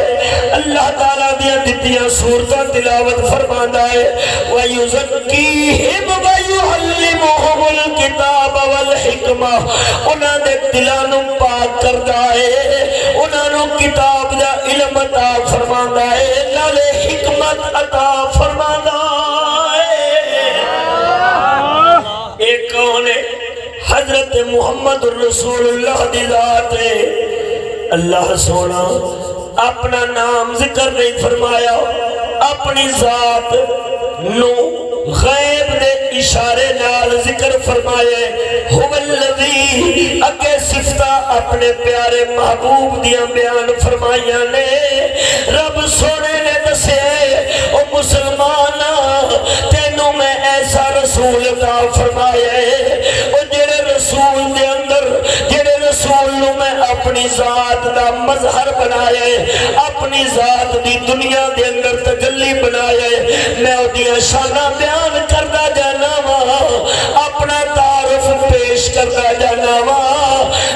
اللہ تعالیٰ دیاں دتیاں سورتاں تلاوت فرماندا ہے، وَيُزَكِّيهِمْ وَيُعَلِّمُهُمُ الْكِتَابَ وَالْحِكْمَةَ، انہاں دے دلاں نوں پاک کردا ہے، انہاں نوں کتاب دا علم عطا فرماندا ہے، نالے حکمت عطا فرماندا ہے۔ ایک کون ہے؟ حضرت محمد الرسول اللہ دی ذات ہے۔ اللہ سونا اپنا نام ذکر نہیں فرمایا، اپنی ذات نو غیب دے اشارے نال ذکر فرمائے هو الذی اگے صفتہ اپنے پیارے محبوب دیاں بیان فرمائیاں نے رب سونے نے دسے او مسلمانا تینوں میں ایسا رسول عطا فرمایا او جڑے رسول دے اندر جڑے رسول نو میں اپنی ذات دا مظہر بنایا اپنی ذات دی دنیا دے اندر تجلی بنایا میں اودیاں شاناں بیان کردا جانا وا اپنا تعارف پیش کردا جانا وا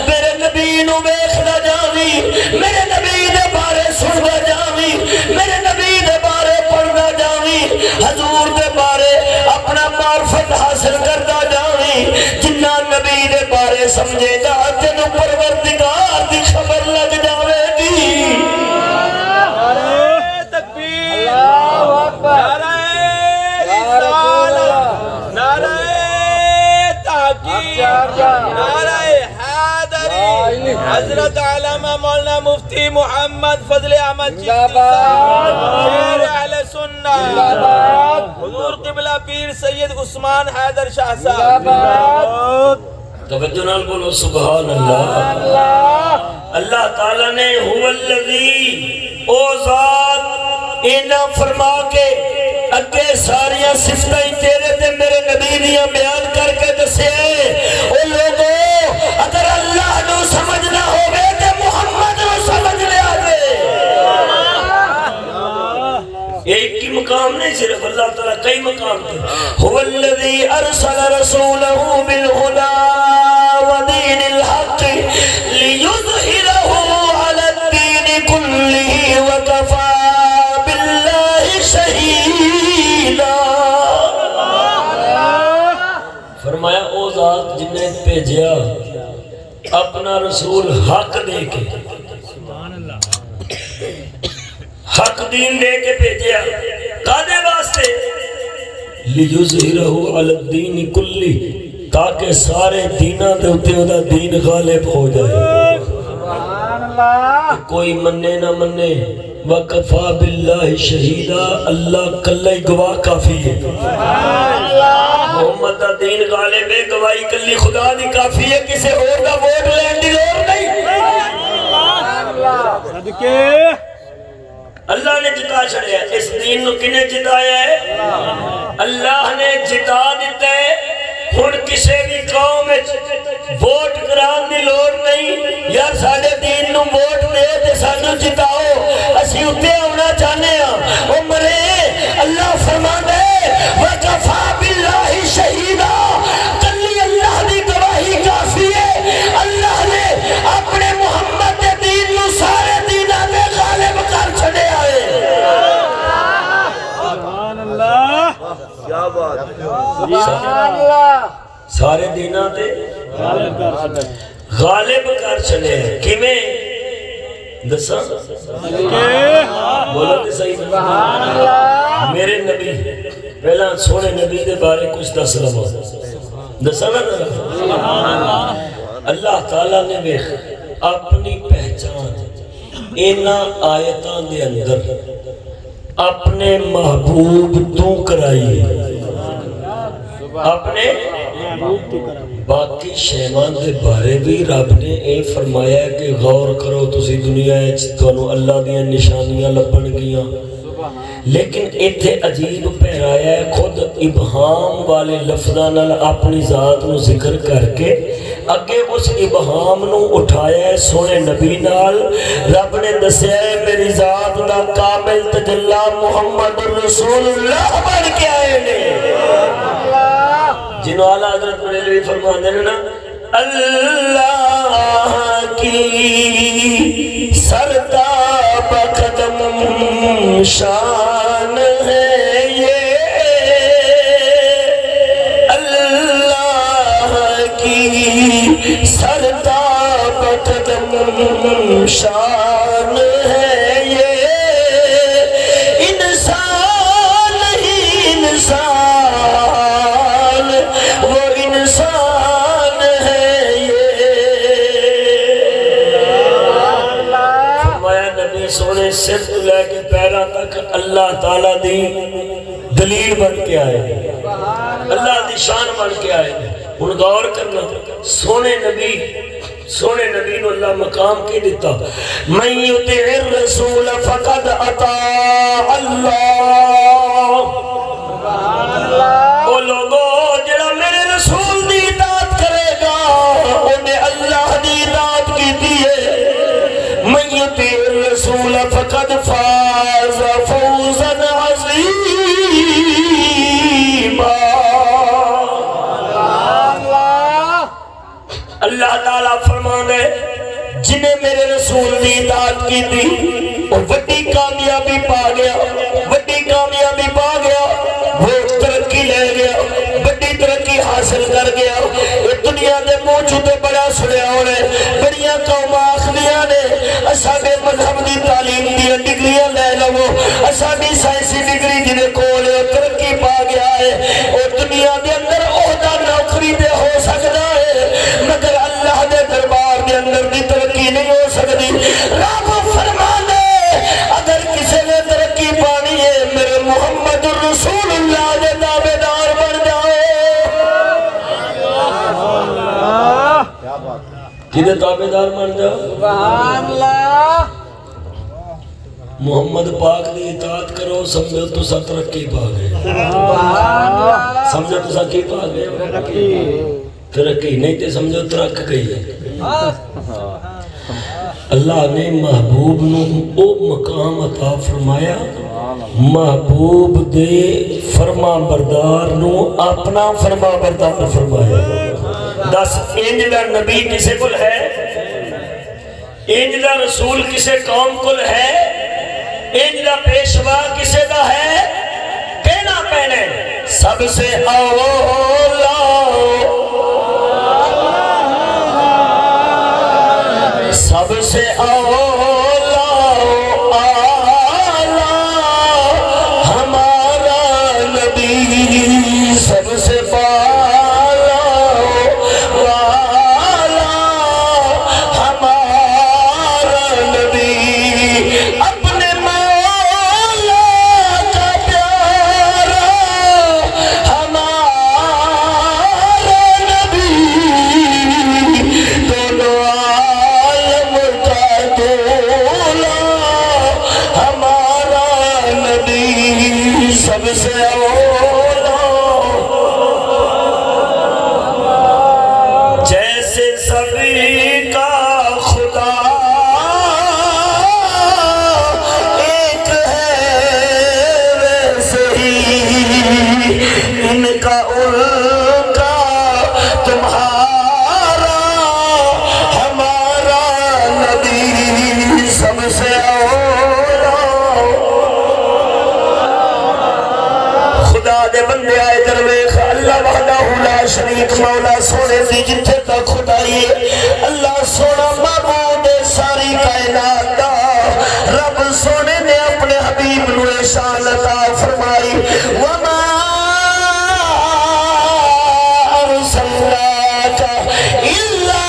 میرے نبی نو ویکھدا جاویں میرے نبی دے بارے سندا جاویں میرے نبی دے بارے پڑھدا جاویں حضور دے بارے اپنا معرفت حاصل کردا جاویں جنہ نبی دے بارے سمجھے گا تینوں پروردگار دی خبر لگ جاوے گی تکبیر اللہ اکبر نعرہ تحقیق نعرہ حیدری حضرت علامہ مولانا مفتی محمد فضل احمد چشتی صاحب شیر اہل سنہ حضور قبلہ پیر سید عثمان حیدر شاہ صاحب توجہ نال بولو سبحان اللہ اللہ تعالیٰ نے هو الذی او ذات اینا فرما کے اگے ساریاں صفتیں تیرے تے میرے نبی دیاں بیان کر کے دسے او لوگو اگر اللہ نو سمجھنا ہوگے تے محمد نو سمجھ لے آگے ایک کی مقام نہیں صرف اللہ تعالیٰ کئی مقام تھے هو الذی ارسل رسولہ بالہدى ودین الحق لیظہرہ علی الدین کلہ وکفى باللہ شہیدا فرمایا او ذات جن نے بھیجیا اپنا رسول حق دے کے حق دین دے کے بھیجیا کادے واسطے لیظہرہ علی الدین کلی تاکہ سارے دینہ دے اتے دا دین غالب ہو جائے سبحان اللہ کوئی منے نہ منے وَقَفَى بِاللَّهِ شَهِيدًا اللہ کلّی گواہ کافی ہے محمد دا دین غالب ہے گواہی کلی خدا دی کافی ہے کسے اور دا ووٹ لین دی لوڑ نہیں صدقے اللہ نے جتا چھڑیا اس دین نو کنے جتایا ہے اللہ نے جتا دیتا ہے ہن کسے بھی قوم ووٹ کران دی لوڑ نہیں یار ساڑے دین نو ووٹ دے تے سانو جتاؤ اسی اتے ہونا چاہنے ہیں او مرے اللہ فرما دے وَقَفَى بِاللَّهِ شَهِيدًا کلی اللہ دی گواہی کافی ہے اللہ نے اپنے محمد دے دین نو سارے دینہ دے غالب کر چھڑے آئے سبحان اللہ کیا بات سبحان اللہ سارے دینہ دے غالب کر چھڑے ہیں کیویں دسا بولا تے صحیح سبحان اللہ میرے نبی پہلا سونے نبی دے بارے کچھ دس لما دسا نا اللہ تعالیٰ نے بیخ اپنی پہچان اینا آیتان دے اندر اپنے محبوب تو کرائی اپنے باقی شیمان دے بارے بھی رب نے اے فرمایا ہے کہ غور کرو تسی دنیا ہے تو اللہ دیاں نشانیاں لبن گیاں لیکن ایتھے عجیب پہرایا ہے خود ابہام والے لفظاں اپنی ذات نو ذکر کر کے اگے اس ابہام نو اٹھایا ہے سونے نبی نال رب نے دسیا ہے میری ذات دا کامل تجلی محمد رسول اللہ بن کے آئے نے جنہوں اعلیٰ حضرت بریلوی فرمانے نا اللہ کی سرتاب قدم شان ہے یہ اللہ کی سرتاب قدم شان ہے یہ انسان ہی انسان وہ انسان ہے یہ فرمایا نبی سونے سر تو لے کے پیرا تک اللہ تعالیٰ دی دلیل بن کے آئے اللہ دی شان بن کے آئے ان غور کرنا سونے نبی نو اللہ مقام کی دیتا من یطع الرسول فقد اطاع اللہ وہ لوگوں جڑا میرے رسول دی اطاعت کرے گا انہیں اللہ دی اطاعت کی دیئے من یطع الرسول فقد فاز فوزا عظیما اللہ تعالیٰ فرمانے جنہیں میرے رسول دی اطاعت کی تھی اور وڈی کامیابی پا گیا وہ ترقی لے گیا بڑی ترقی حاصل کر گیا یہ دنیا دے موجودے بڑا سنیا ہونے بڑیاں قوم آخریاں نے اساڑے مذہب دی تعلیم دی ڈگریاں لے لو اساڑی سائنسی ڈگری جنہیں کولے ترقی پا گیا ہے اور دنیا دے اندر عہدہ نوکری دے ہو سکتا ہے مگر اللہ دے دربار دے اندر دی ترقی نہیں ہو سکتی رب فرمانے اگر کسی نے ترقی پانی ہے میرے محمد الرسول اللہ دے تابعدار بن جاؤ کدے تابعدار بن جاؤ سبحان اللہ محمد پاک دی اطاعت کرو سمجھو تو سا ترقی پا گئے سمجھو تو سا کی پا گئے ترقی نہیں تے سمجھو ترق گئی ہے اللہ نے محبوب نو او مقام عطا فرمایا محبوب دے فرما بردار نو اپنا فرما بردار فرمایا دس انجلہ نبی کسے کل ہے انجلہ رسول کسے قوم کل ہے انجلہ پیشوا کسے دا ہے کہنا پہنے سب سے اولا سب سے اولا آلہ ہمارا نبی سب سے بالا والا ہمارا نبی اپنے مولا کا پیارا ہمارا نبی دونوں ہمارا نبی سب سے اولا جیسے سبھی کا خدا ایک ہے ویسے ہی ان کا ان کا تمہارا ہمارا نبی سب سے اولا خدا دے بندے آئے درویخ اللہ وحدہ لا شریک مولا سونے دی جتھے تک خدائی اللہ سونا معبود ساری کائنات دا رب سونے نے اپنے حبیب نو شان عطا فرمائی وما ارسلناک الا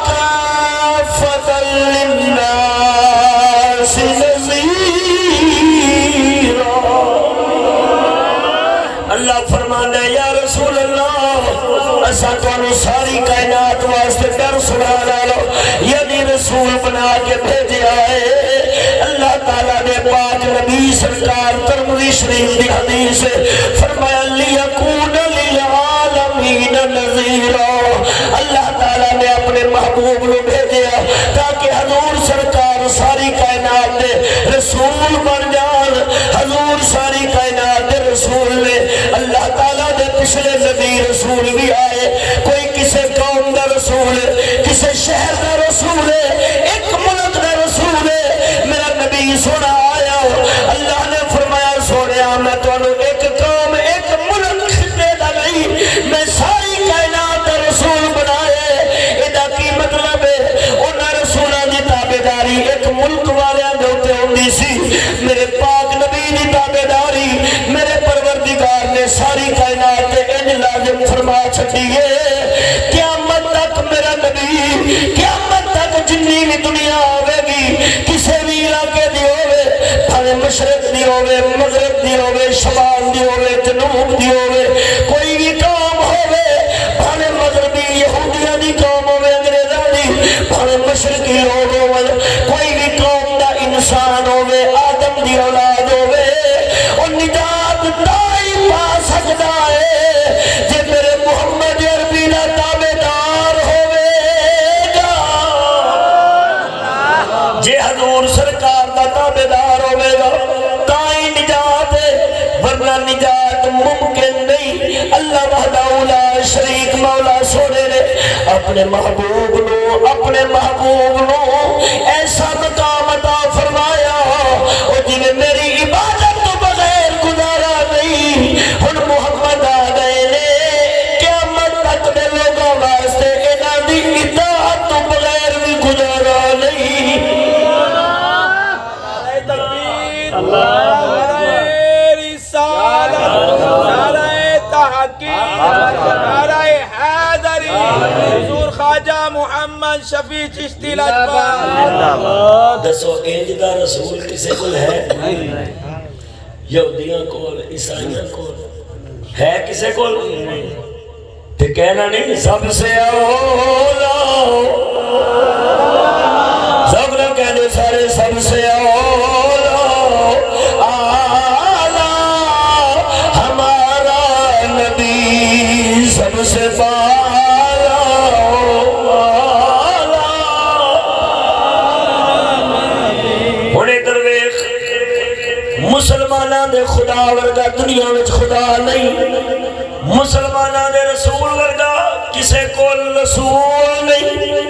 کافۃ للناس نذیرا اللہ فرمانا یا رسول اللہ ایسا تو ساری کائنات واسطے ڈر سنا لو یعنی رسول بنا کے بھیجے آئے اللہ تعالیٰ نے پاک نبی سرکار ترمذی شریف دی حدیث فرمایا لیکون للعالمین نذیرا اللہ تعالیٰ نے اپنے محبوب نو بھیجیا تاکہ حضور سرکار ساری کائنات دے رسول بن جان حضور ساری کائنات دے رسول نے اللہ تعالیٰ دے پچھلے نبی رسول بھی آئے کوئی کسے قوم دا رسول کسے شہر دا رسول ایک ملک دا رسول میرا نبی سونا آیا اللہ نے فرمایا سونیا میں تو ایک قوم ایک ملک خطے دا نہیں میں ساری کائنات دا رسول بنائے ادا کی مطلب ہے انہا رسولہ دی تابعداری ایک ملک والے ہوتے ہوندی سی میرے پاک نبی دی تابعداری میرے پروردگار نے ساری کائنات ان لازم فرما چھٹیے قیامت تک میرا نبی قیامت تک جنی بھی دنیا آوے گی کسے بھی علاقے دی ہوئے بھاوے مشرق دی ہوئے مغرب دی ہوئے شمال دی ہوئے جنوب دی ہوئے کوئی بھی قوم ہوئے بھانے مغربی یہودیاں دی قوم ہوئے انگریزاں دی بھانے مشرقی لوگ ہوئے کوئی بھی قوم دا انسان ہوئے آدم دی اولاد ہوئے اور نجات دائی پا سکتا ہے جے میرے محمد عربی نہ تابدار ہوئے گا جے حضور سرکار دا تابدار ہوئے گا تائی نجات ہے ورنہ نجات ممکن نہیں اللہ وحدہ لا شریک مولا سونے نے اپنے محبوب نو ایسا مقام عطا فرمایا اور جنہیں میری عبادت تو بغیر گزارا نہیں ہن محمد آ گئے نے قیامت تک دے لوگوں واسطے انہاں دی اطاعت تو بغیر بھی گزارا نہیں تکبیر نعرہ رسالت نعرہ تحقیق نعرہ حیدری حضور خواجہ محمد شفیع چشتی لاجپت دسو انج دا رسول کسے کول ہے یہودیاں کول عیسائیاں کول ہے کسے کول تے کہنا نہیں سب سے اولا سب لوگ کہنے سارے سب سے اولا آلہ ہمارا نبی سب سے بالا انہیں درویخ مسلمانہ دے خدا ورگا دنیا میں خدا نہیں مسلمانہ دے رسول ورگا کسے کول رسول نہیں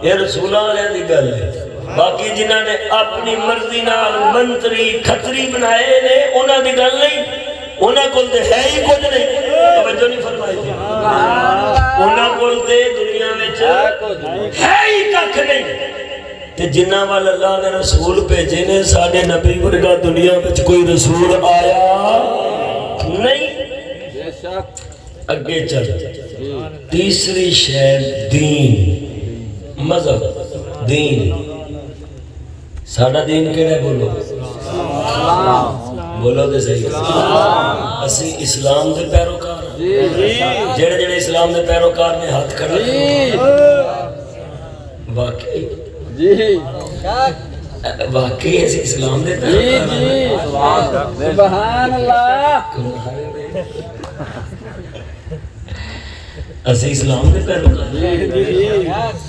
یہ رسولان علیہ دی گل ہے باقی جنہاں نے اپنی مرضی نال منتری کھتری بنائے نے انہاں دی گل نہیں انہاں کول تے ہے ہی کچھ نہیں توجہ نہیں فرمائی تھی انہاں کول تے دنیا میں ہے ہی ککھ نہیں تے جنہ وال اللہ نے رسول بھیجے نے ساڈے نبی ورگا دنیا میں کوئی رسول آیا نہیں اگے چل تیسری شے دین مذہب دین ساڈا دین کیڑا بولو بولو تے صحیح اسی اسلام دے پیروکار جڑے جڑے اسلام دے پیروکار نے ہاتھ کھڑا واقعی واقعی ایسی اسلام دے پیروکار سبحان اللہ اسی اسلام دے پیروکار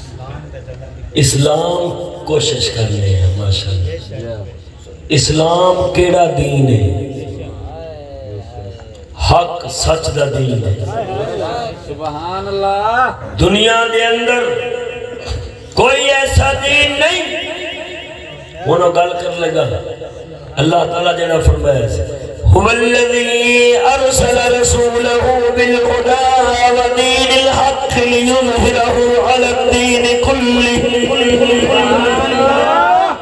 اسلام کوشش کرنے ہیں ماشاءاللہ اسلام کیڑا دین ہے حق سچ دا دین ہے سبحان اللہ دنیا دے اندر کوئی ایسا دین نہیں انہوں گل کر لگا اللہ تعالیٰ جنہا فرمایا ہے هو الذي أرسل رسوله بالهدى ودين الحق ليظهره على الدين كله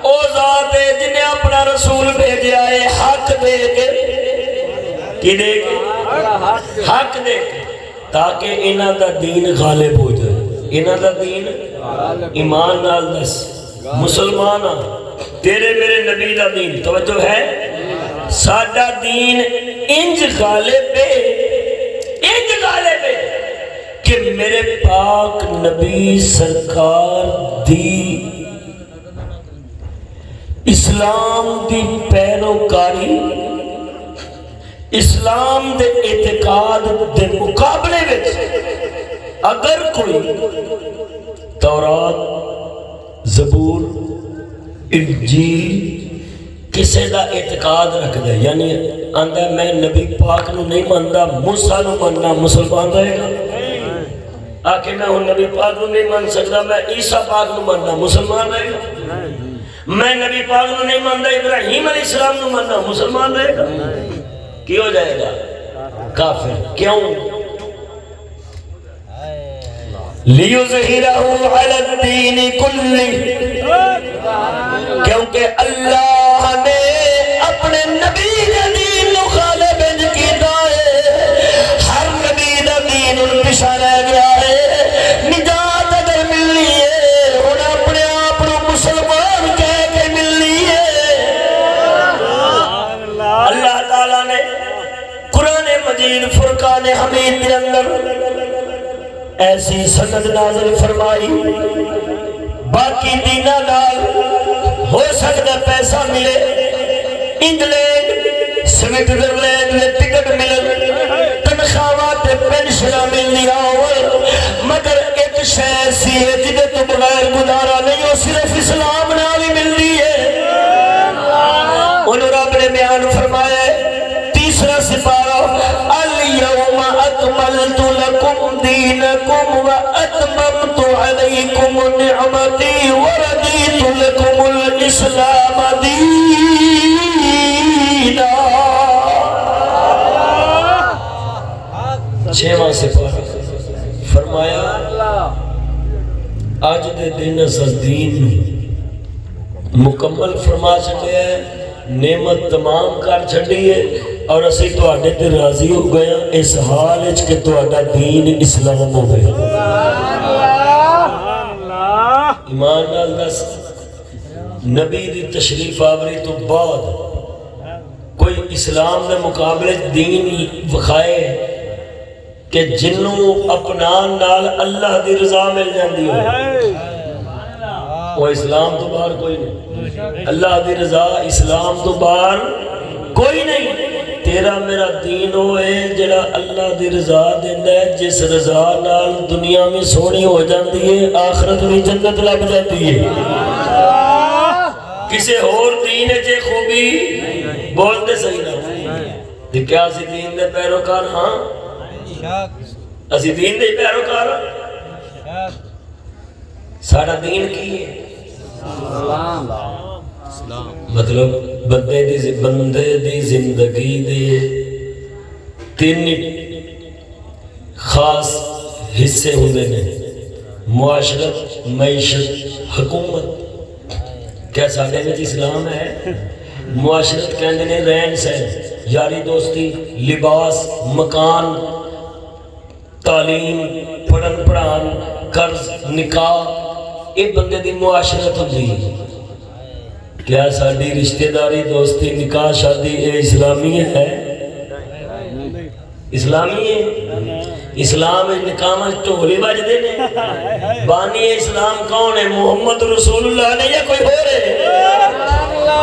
او ذات ہے جنہیں اپنا رسول بھیجا ہے حق دے کے کی دے کے حق دے کے تاکہ انہاں دا دین غالب ہو جائے انہاں دا دین ایمان نال دس مسلمان تیرے میرے نبی دا دین توجہ ہے ساڈا دین انج غالب ہے کہ میرے پاک نبی سرکار دی اسلام دی پیروکاری اسلام دے اعتقاد دے مقابلے وچ اگر کوئی تورات زبور انجیل کسے دا اعتقاد رکھ دے یعنی آندہ میں نبی پاک نو نہیں ماندا موسیٰ نو ماننا مسلمان رہے گا آکے میں ہوں نبی پاک نو نہیں مان سکتا میں عیسیٰ پاک نو ماننا مسلمان رہے گا میں نبی پاک نو نہیں ماندا ابراہیم علیہ السلام نو ماننا مسلمان رہے گا کی ہو جائے گا کافر کیوں لیظہرہ علی الدین کلی کیونکہ اللہ نے اپنے نبی دین نو غالب کیتا ہے ہر نبی دا دین ان پیچھے رہ گیا ہے نجات اگر ملنی ہے ہن اپنے آپ نو مسلمان کہہ کے ملنی ہے اللہ تعالیٰ نے قرآن ایسی سند نازل فرمائی باقی دینا نال ہو سکتا پیسہ ملے انگلینڈ سوئٹزرلینڈ میں ٹکٹ ملن تنخواہات پینشنہ ملنی آور مگر ایک شے سی ہے جدے تو بغیر گزارا نہیں ہو صرف اسلام نالی ملنی ہے انہوں رب نے بیان فرمایا تیسرا سپارہ اليوم اکملت لکم دینکم و اتممت علیکم نعمتی و رضیت لکم الاسلام دینا چھواں سپارہ فرمایا آج دے دن اسا دین مکمل فرما چکے ہیں نعمت تمام کر چھڑی ہے اور اسی تو آنے تے راضی ہو گیا اس حال اچھ کہ تو آنا دین اسلام ہو گیا ایمان اللہ نبی دی تشریف آوری تو بعد کوئی اسلام میں مقابلے دین وکھائے کہ جنوں اپنان نال اللہ دی رضا مل جاندی ہو وہ اسلام تو باہر کوئی نہیں اللہ دی رضا اسلام تو باہر کوئی نہیں تیرا میرا دین ہوئے جڑا اللہ دی رضا دیندہ ہے جس رضا نال دنیا میں سونی ہو جاندی ہے آخرت میں جنت لگ جاتی ہے کسے اور دین ہے جے خوبی بولتے صحیح نہ دی کیا اسی دین دے پیروکار ہاں اسی دین دے پیروکار سارا دین کی ہے مطلب بندے دی زندگی دے تین خاص حصے ہوندے نے معاشرت معیشت حکومت کیا ساڑھے میں اسلام ہے معاشرت کہندے نے رہن سہن یاری دوستی لباس مکان تعلیم پڑھن پڑھان قرض نکاح یہ بندے دی معاشرت ہوتی ہے کیا ساڑھی رشتہ داری دوستی نکاح شادی اے اسلامی ہے اسلامی ہے اسلام نکاح میں ٹولی بج دینے بانی اسلام کون ہے محمد رسول اللہ نے یا کوئی ہو رہے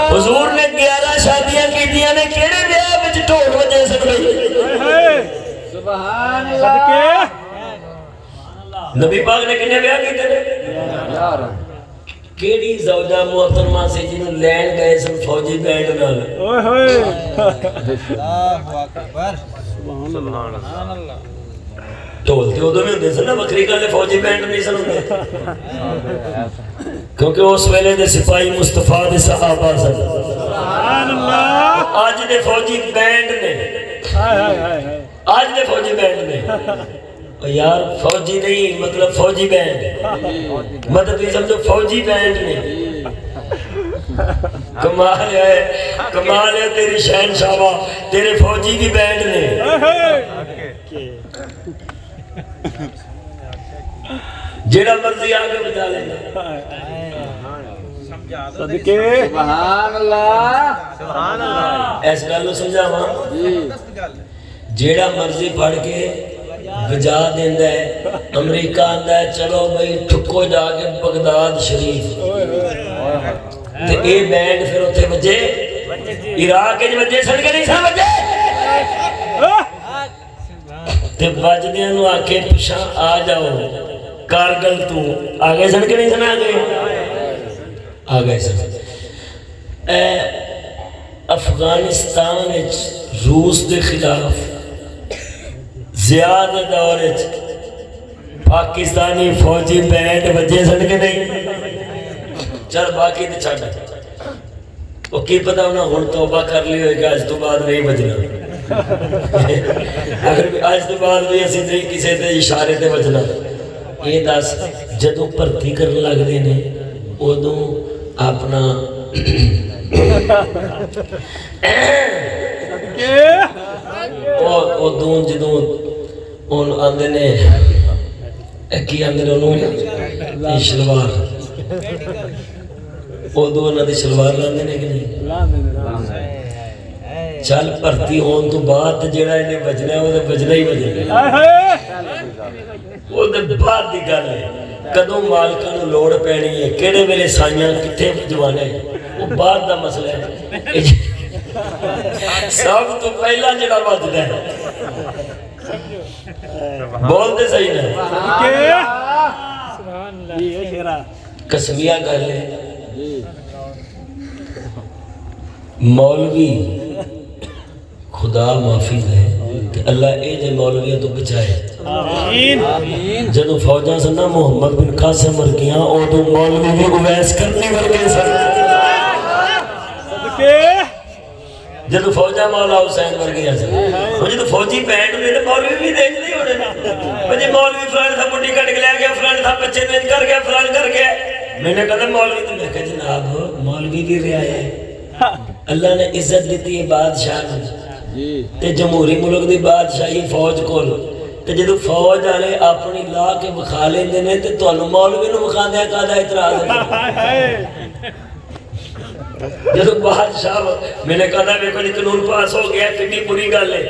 حضور نے 11 شادیاں کی دیا نے کیڑے بیاہ بچ ٹول وجہ سے سبحان اللہ نبی پاک نے کنے بیاہ کی تیرے کیڑی زوجہ محترمہ سے جنہوں لین گئے سن فوجی بینڈ نال ٹولتے ہو دو میں ہوندے سن نا بکری کالے فوجی بینڈ نہیں سن ہوندے کیونکہ اس ویلے دے سپاہی مصطفیٰ دے صحابہ سن آج دے فوجی بینڈ نے آج دے فوجی بینڈ نے یار فوجی نہیں مطلب فوجی بینڈ مطلب یہ سمجھو فوجی بینڈ نہیں کمال ہے تیری شہن شاہبہ تیرے فوجی بھی بینڈ نے جیڑا مرضی آگے بجا لینا صدقے سبحان اللہ ایس گالو سمجھا ماں جیڑا مرضی پڑھ کے بجا دیندہ ہے امریکہ آندہ ہے چلو بھئی ٹھکو جا کے بغداد شریف تے اے بینڈ پھر ہوتے بجے عراق کے بجے سن کے نہیں سن بجے تے بج دیا نو آکے پشاں آ جاؤ کارگل تو آگے سن کے نہیں سن آگے آگے سن افغانستان روس دے خلاف زیادہ دور پاکستانی فوجی بینڈ بجے سن کے نہیں چل باقی تو چھڑ وہ کی پتا ہونا ہون توبہ کر لی ہوئے کہ آج تو بعد نہیں بجنا اگر آج تو بعد بھی اسی نہیں کسی تے اشارے تے بجنا یہ دس جدوں پرتی کرنے لگ دینے ادوں اپنا ادوں جدوں ان آندے نے کی آندے نے انہوں شلوار ادو انہوں نے شلوار لاندے نے کہ نہیں چل بھرتی ہون تو بعد جڑا انہیں بجنا ہے وہ تو بجنا ہی بجنا وہ دے بعد دی گل ہے کدوں مالکاں نوں لوڑ پینی ہے کیڑے ویلے سائیاں کتھے جوانے وہ بعد دا مسئلہ ہے سب تو پہلا جڑا وجدا ہے بولتے صحیح نا قسمیہ گل ہے مولوی خدا معافی دے کہ اللہ اے جے مولویوں تو بچائے جدو فوجاں سنا محمد بن قاسم ورگیاں اور تو مولوی بھی اویس کرنی ورگے سن جدو فوجاں مولا حسین ورگیاں سن اور جدو فوجی پینٹ ہوئے تو مولوی بھی دیکھ نہیں ہونے مجھے مولوی فلان تھا پٹی کٹ گلیا گیا فلان تھا بچے دن کر گیا فلان کر گیا میں نے کہا مولوی تو میں کہا جناب مولوی بھی رہا ہے اللہ نے عزت دیتی ہے بادشاہ تے جمہوری ملک دی بادشاہی فوج کول تے جدو فوج والے اپنی لا کے بخا لیندے نے تے تانوں مولوی نوں بخاندے کادا اعتراض ہے جدو بادشاہ میں نے کہا میں کوئی قانون پاس ہو گیا کتنی بری گل ہے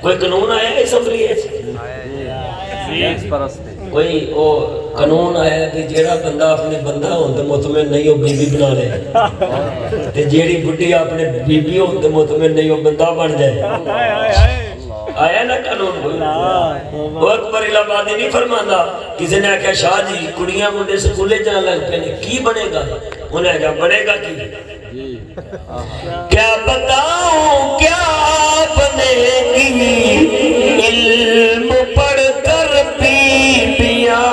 کوئی قانون آیا اسمبلی ہے کوئی قانون آیا کہ جیڑا بندہ اپنے بندہ ہوندے مطمئن نہیں ہو بی بی بنا لے تے جیڑی بڈی اپنے بی بی ہوندے مطمئن نہیں ہو بندہ بن جائے آیا نا قانون وہ اکبر الہبادی نہیں فرمانا کسی نے کہا شاہ جی کڑیاں منڈے سکولے جانا لگ پہ کی بنے گا انہیں کہا بنے گا کی کیا بتاؤں کیا بنے گی علم پڑھ کر بیبیاں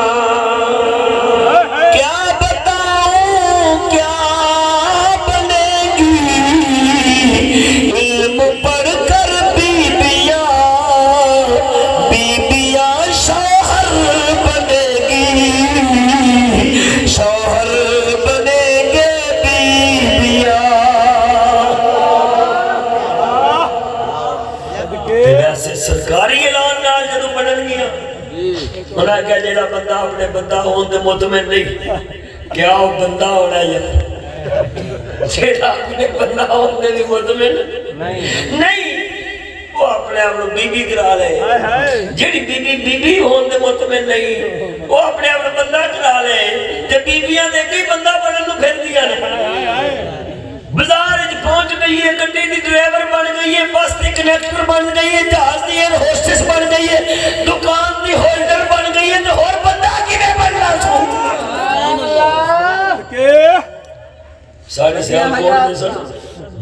کیا بتاؤں کیا بنے گی علم پڑھ کر بیبیاں بیبیاں شوہر بنے گی شوہر بنے گے بیبیاں ایسے سرکاری اعلان نال جدوں بنن گیا انہاں کہا جیڑا بندہ اپنے بندہ ہون دے مطمئن نہیں کیا وہ بندہ ہونا ہے جیڑا اپنے بندہ ہون دے مطمئن نہیں وہ اپنے آپ بی بی کرا لے جیڑی بی بی ہون دے مطمئن نہیں وہ اپنے آپ بندہ کرا لے تے بیبیاں دے کئی بندہ بنن نوں پھر دیا نے بازار پہنچ گئی ہے گڈی دی ڈرائیور بن گئی ہے بس دی کنیکٹر بن گئی ہے جہاز دی ایئر ہوسٹس بن گئی ہے دکان دی ہولڈر بن گئی ہے تو اور بندہ کیویں بننا ساڑھے سیال کون میں سن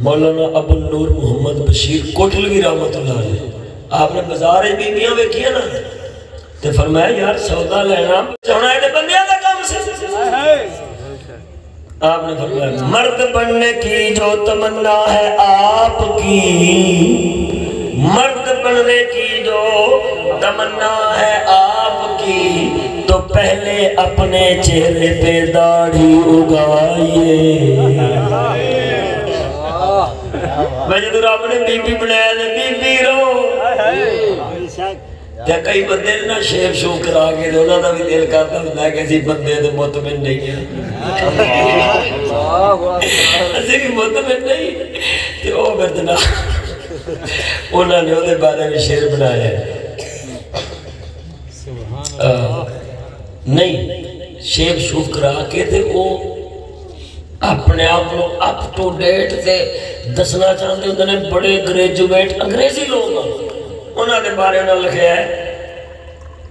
مولانا ابو النور محمد بشیر کوٹلوی رحمت اللہ علیہ آپ نے بازار بیبیاں ویکھیاں نا تے فرمایا یار سودا لینا چاہنا ہے بندیاں دا کام سے آپ نے فرمایا مرد بننے کی جو تمنا ہے آپ کی مرد بننے کی جو تمنا ہے آپ کی تو پہلے اپنے چہرے پہ داڑھی اگائیے میں جدو رب نے بی بی بنایا دے بی بی رو یا کئی بندے نا شیف شو کرا کے دے انہوں نے بھی دل کرتا ہوتا ہے کہ اسی بندے دے مطمئن نہیں ہے اسی بھی مطمئن نہیں تو وہ بردنا انہوں نے انہیں بارے میں شیر بنایا ہے نہیں شیف شو کرا کے دے وہ اپنے آپ لوگ اپ ٹو ڈیٹ دے دسنا چاہتے ہوتے ہیں بڑے گریجویٹ انگریزی لوگ انہوں نے بارے میں لکھا ہے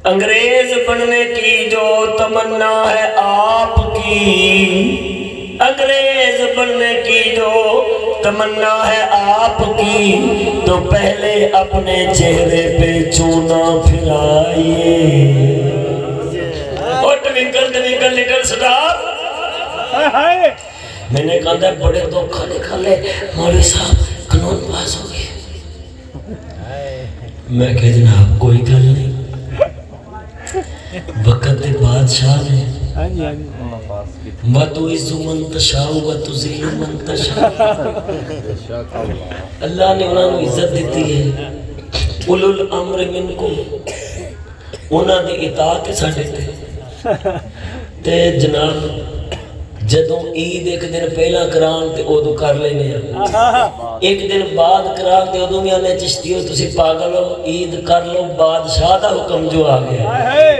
انگریز بننے کی جو تمنا ہے آپ کی انگریز بننے کی جو تمنا ہے آپ کی تو پہلے اپنے چہرے پہ چونا پھرائیے اور ٹوینکل ٹوینکل لٹل سٹار میں نے کہا تھا بڑے دھوکھا دکھا لے مولوی صاحب قانون پاس ہو گئے میں کہ جناب کوئی گل نہیں وقت بادشاہ نے وَتُعِزُّ مَن تَشَاءُ وَتُذِلُّ مَن تَشَاءُ اللہ نے انہوں نے عزت دیتی ہے اولو الامر منکم انہوں نے اطاعت ساڑھے تے جناب جدوں عید ایک دن پہلا کران تے ادو کر لینے ایک دن بعد کران تے ادو بھی آنے چشتی ہو تسی پاگل ہو عید کر لو بادشاہ دا حکم جو آ گیا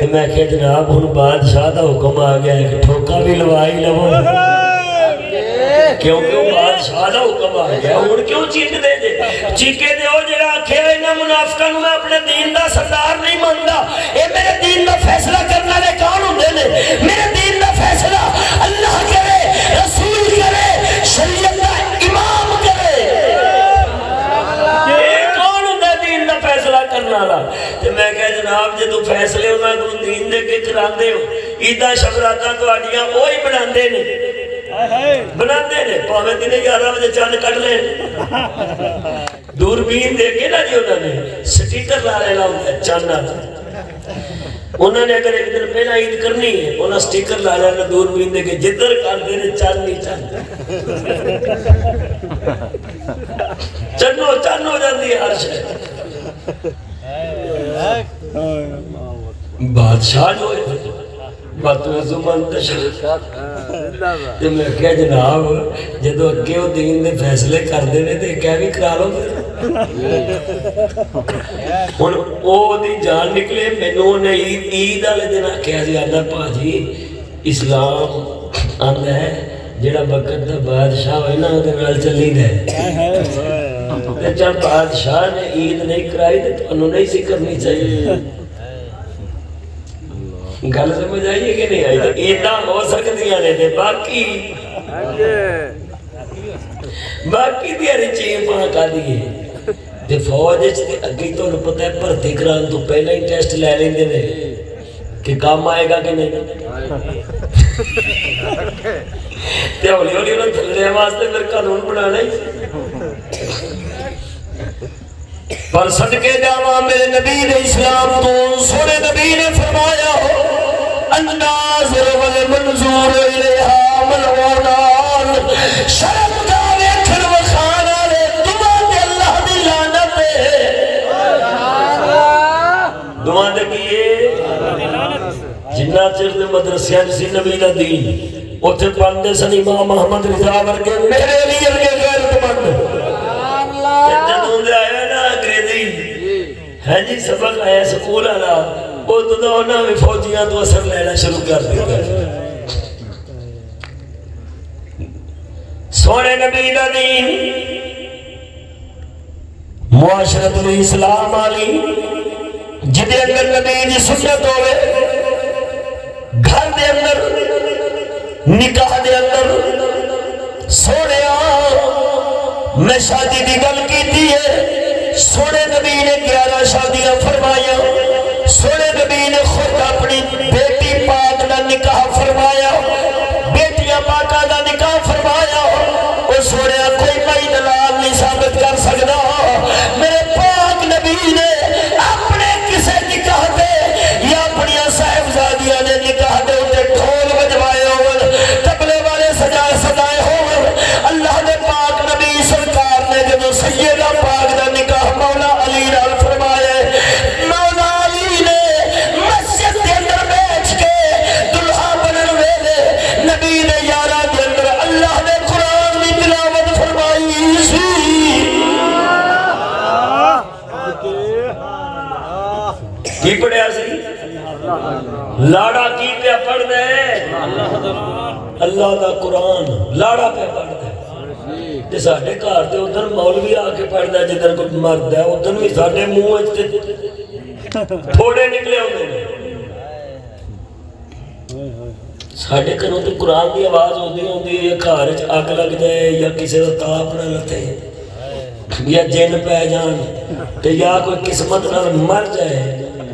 تے میں کہ جناب ہن بادشاہ دا حکم آ گیا ہے کہ ٹھوکا بھی لوائی لو کیونکہ وہ بادشاہ دا حکم آ گیا ہن کیوں چیک دے دے چیکے دے ہو جڑا آکھیا انہاں منافقاں نوں میں اپنے دین دا سردار نہیں ماندا اے میرے دین دا فیصلہ کرنے والے کون ہوندے نے میرے دین دا فیصلہ اللہ کرے رسول کرے شریعت دا امام کرے اے کون ہوندا دین دا فیصلہ کرنے والا تے میں کہ جناب جدوں فیصلے انہاں کو دین دے کے کراندے ہو عیداں شبراتاں تہاڈیاں وہی بناندے نے بناتے ہیں پاوے دن 11 بجے چاند کٹ لیں دوربین دے کے نا جی انہوں نے سٹیکر لا لینا ہوتا ہے چاندہ انہوں نے اگر ایک دن پہلا عید کرنی ہے انہوں سٹیکر لا لینا دوربین دے کے جدر کر دینے چاند نہیں چاند چند ہو جاتی ہے ہر شہر بادشاہ جو ہے باتوں زمان تشریف تے میں کہا جناب جدو اگے وہ دین دے فیصلے کر دینے تے کیا بھی کرا لو پھر او دی جان نکلے مینوں نے عید والے دن آکھیا جی آندا پاجی اسلام آندا ہے جڑا وقت دا بادشاہ ہوئے نا اودے نال چلی دے تے جب بادشاہ نے عید نہیں کرائی تے تانوں نہیں سی کرنی چاہیے گل سمجھ آئیے کہ نہیں آئی ایدہ ہو سکتی آنے دے باقی دیاری چین پاں کا دیئے دے فوج اچھتے اگئی تو انہوں پتہ ہے پرتی کران تو پہلے ہی ٹیسٹ لے لیں دے کہ کام آئے گا کہ نہیں تے ہولی ہولی انہوں تھلے واسطے پھر قانون بنانا ہی پر صدقے جاواں میرے نبی نے اسلام تو سونے نبی نے فرمایا ہو الناظر والمنظور الیہا ملعونان شرم کا ویکھن وخانا لے دعا دے اللہ دی لعنت ہے دعا دے کیے جنہ چر دے مدرسیاں جسی نبی دا دین اوتھے پڑھدے سن امام محمد رضا ورگے میرے لیے غیرت مند جدوں دے آیا نا انگریزی ہے جی سبق آیا سکول والا وہ تو انہاں بھی فوجیاں تو اثر لینا شروع کر دیتا سونے نبی دا دین معاشرت الاسلام علی جدے اندر نبی دی سنت ہوئے گھر دے اندر نکاح دے اندر سونے میں شادی دی گل کی ہے سونے نبی نے 11 شادیاں فرمایا سونے نبی نے خود اپنی بیٹی پاک دا نکاح فرمایا بیٹیاں پاکہ دا نکاح فرمایا وہ سونے کوئی بھائی دلال نہیں ثابت کر سکتا میرے پاک نبی نے اپنے کسے نکاح دے یا اپنی صاحبزادیاں نے نکاح دے اتے ڈھول بجوائے ہو تبلے والے سجائے ہو اللہ نے پاک نبی سرکار نے جب سیدہ پاک دا نکاح مولا علی نال فرمایا مولا علی نے مسجد کے اندر بیٹھ کے دلہا بنن ویلے نبی نے یارہ کے اندر اللہ نے قرآن میں تلاوت فرمائی سی کی پڑھیا سی لاڑا کی پہ پڑھ دے اللہ دا قرآن لاڑا پہ پڑھ دے تے ساڈے گھر تے ادھر مولوی آ کے پڑھدا جدھر کوئی مرد ہے ادھر بھی ساڈے منہ وچ تے تھوڑے نکلے ہوندے نے ساڈے گھروں تے قرآن دی آواز ہوندی ہے گھر وچ اگ لگ جائے یا کسی دا تاپ نہ لتے یا جن پہ جان تے یا کوئی قسمت نال مر جائے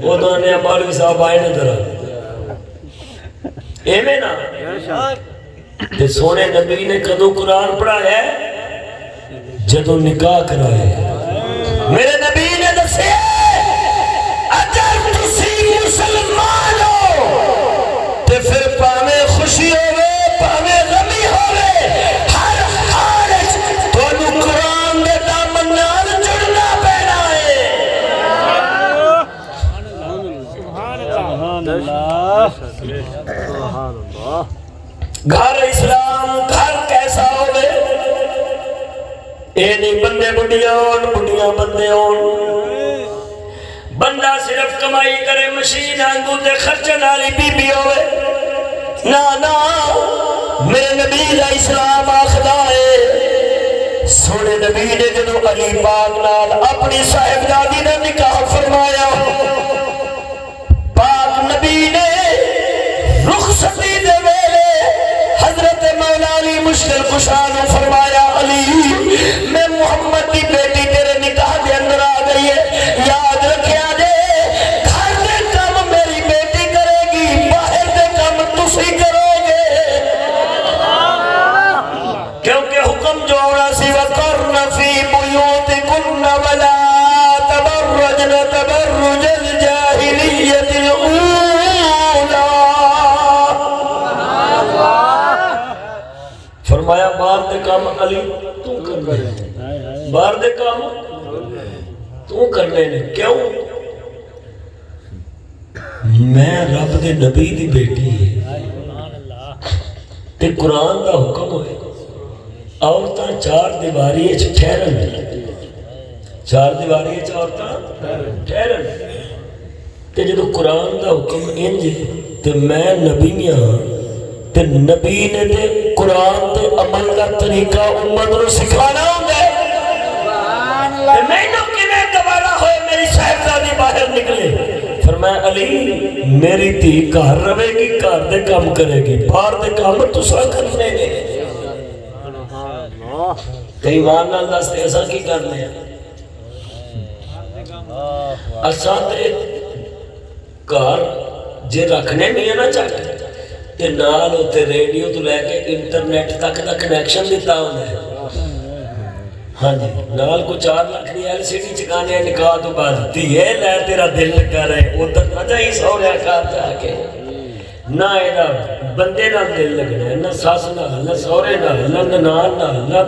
ادھر نے مولوی صاحب آئے نظر ایویں نا تے سونے نبی نے کدوں قرآن پڑھایا ہے جدوں نکاح کرائے میرے نبی نے دسے اگر تسی مسلمان ہو تے پھر پاویں خوشی ہوئے پاویں غمی ہوئے ہر حال تانوں قرآن دے دامن نال جڑنا پینا ہے سبحان اللہ گھر اسلام اے نہیں بندے بڑھیاں ہون بڑھیاں بندے ہون بندہ صرف کمائی کرے مشین آنگو تے خرچن آلی بی بی ہوئے نا نا میرے نبی علیہ السلام آخدا ہے سونے نبی نے جنو علی پاک نال اپنی صاحبزادی نے نکاح فرمایا پاک نبی نے رخصتی دے ویلے حضرت مولا علی مشکل کشانو فرمایا علی میں محمد کی بیٹی تیرے نکاح دے اندر آ گئی ہے یاد رکھیا دے گھر دے کام میری بیٹی کرے گی باہر دے کام تسی کرو گے کیونکہ حکم جو ہونا سی وَقَرْنَ فِي بُيُوتِكُنَّ وَلَا تَبَرَّجْنَ تَبَرُّجَ الْجَاهِلِيَّةِ الْأُولَى فرمایا باہر دے کام علی تو کرنے باہر دے کام تو کرنے نے کیوں میں رب دے نبی دی بیٹی ہے تے قرآن دا حکم ہوئے عورتاں چار دیواری اچھ ٹھہرن چار دیواری اچھ عورتاں ٹھہرن تے جدو قرآن دا حکم انج تے میں نبی میاں تے نبی نے تے قرآن تے عمل کا طریقہ امت رو سکھانا ہوں گے تے میں نو کنے دوبارہ ہوئے میری صاحبزادی باہر نکلے فرمایا علی میری تھی کار روے گی کار دے کام کرے گی باہر دے کام تو سا کرنے گے تے ایمان نال دستے ایسا کی کرنے ہیں اساں تے کار جے رکھنے نہیں ہے نا چاہتے تے نال ہوتے ریڈیو تو لے کے انٹرنیٹ تک دا کنیکشن دیتا ہونے ہے ہاں جی نال کو 4 لاکھ دی ایل سی ڈی چکانے ہیں نکاح تو بازتی ہے لے تیرا دل لگا رہے ادھر نہ جائی سوریا کار جا کے نہ ایدہ بندے نہ دل لگنا ہے نہ ساس نہ سورے نہ ننان نہ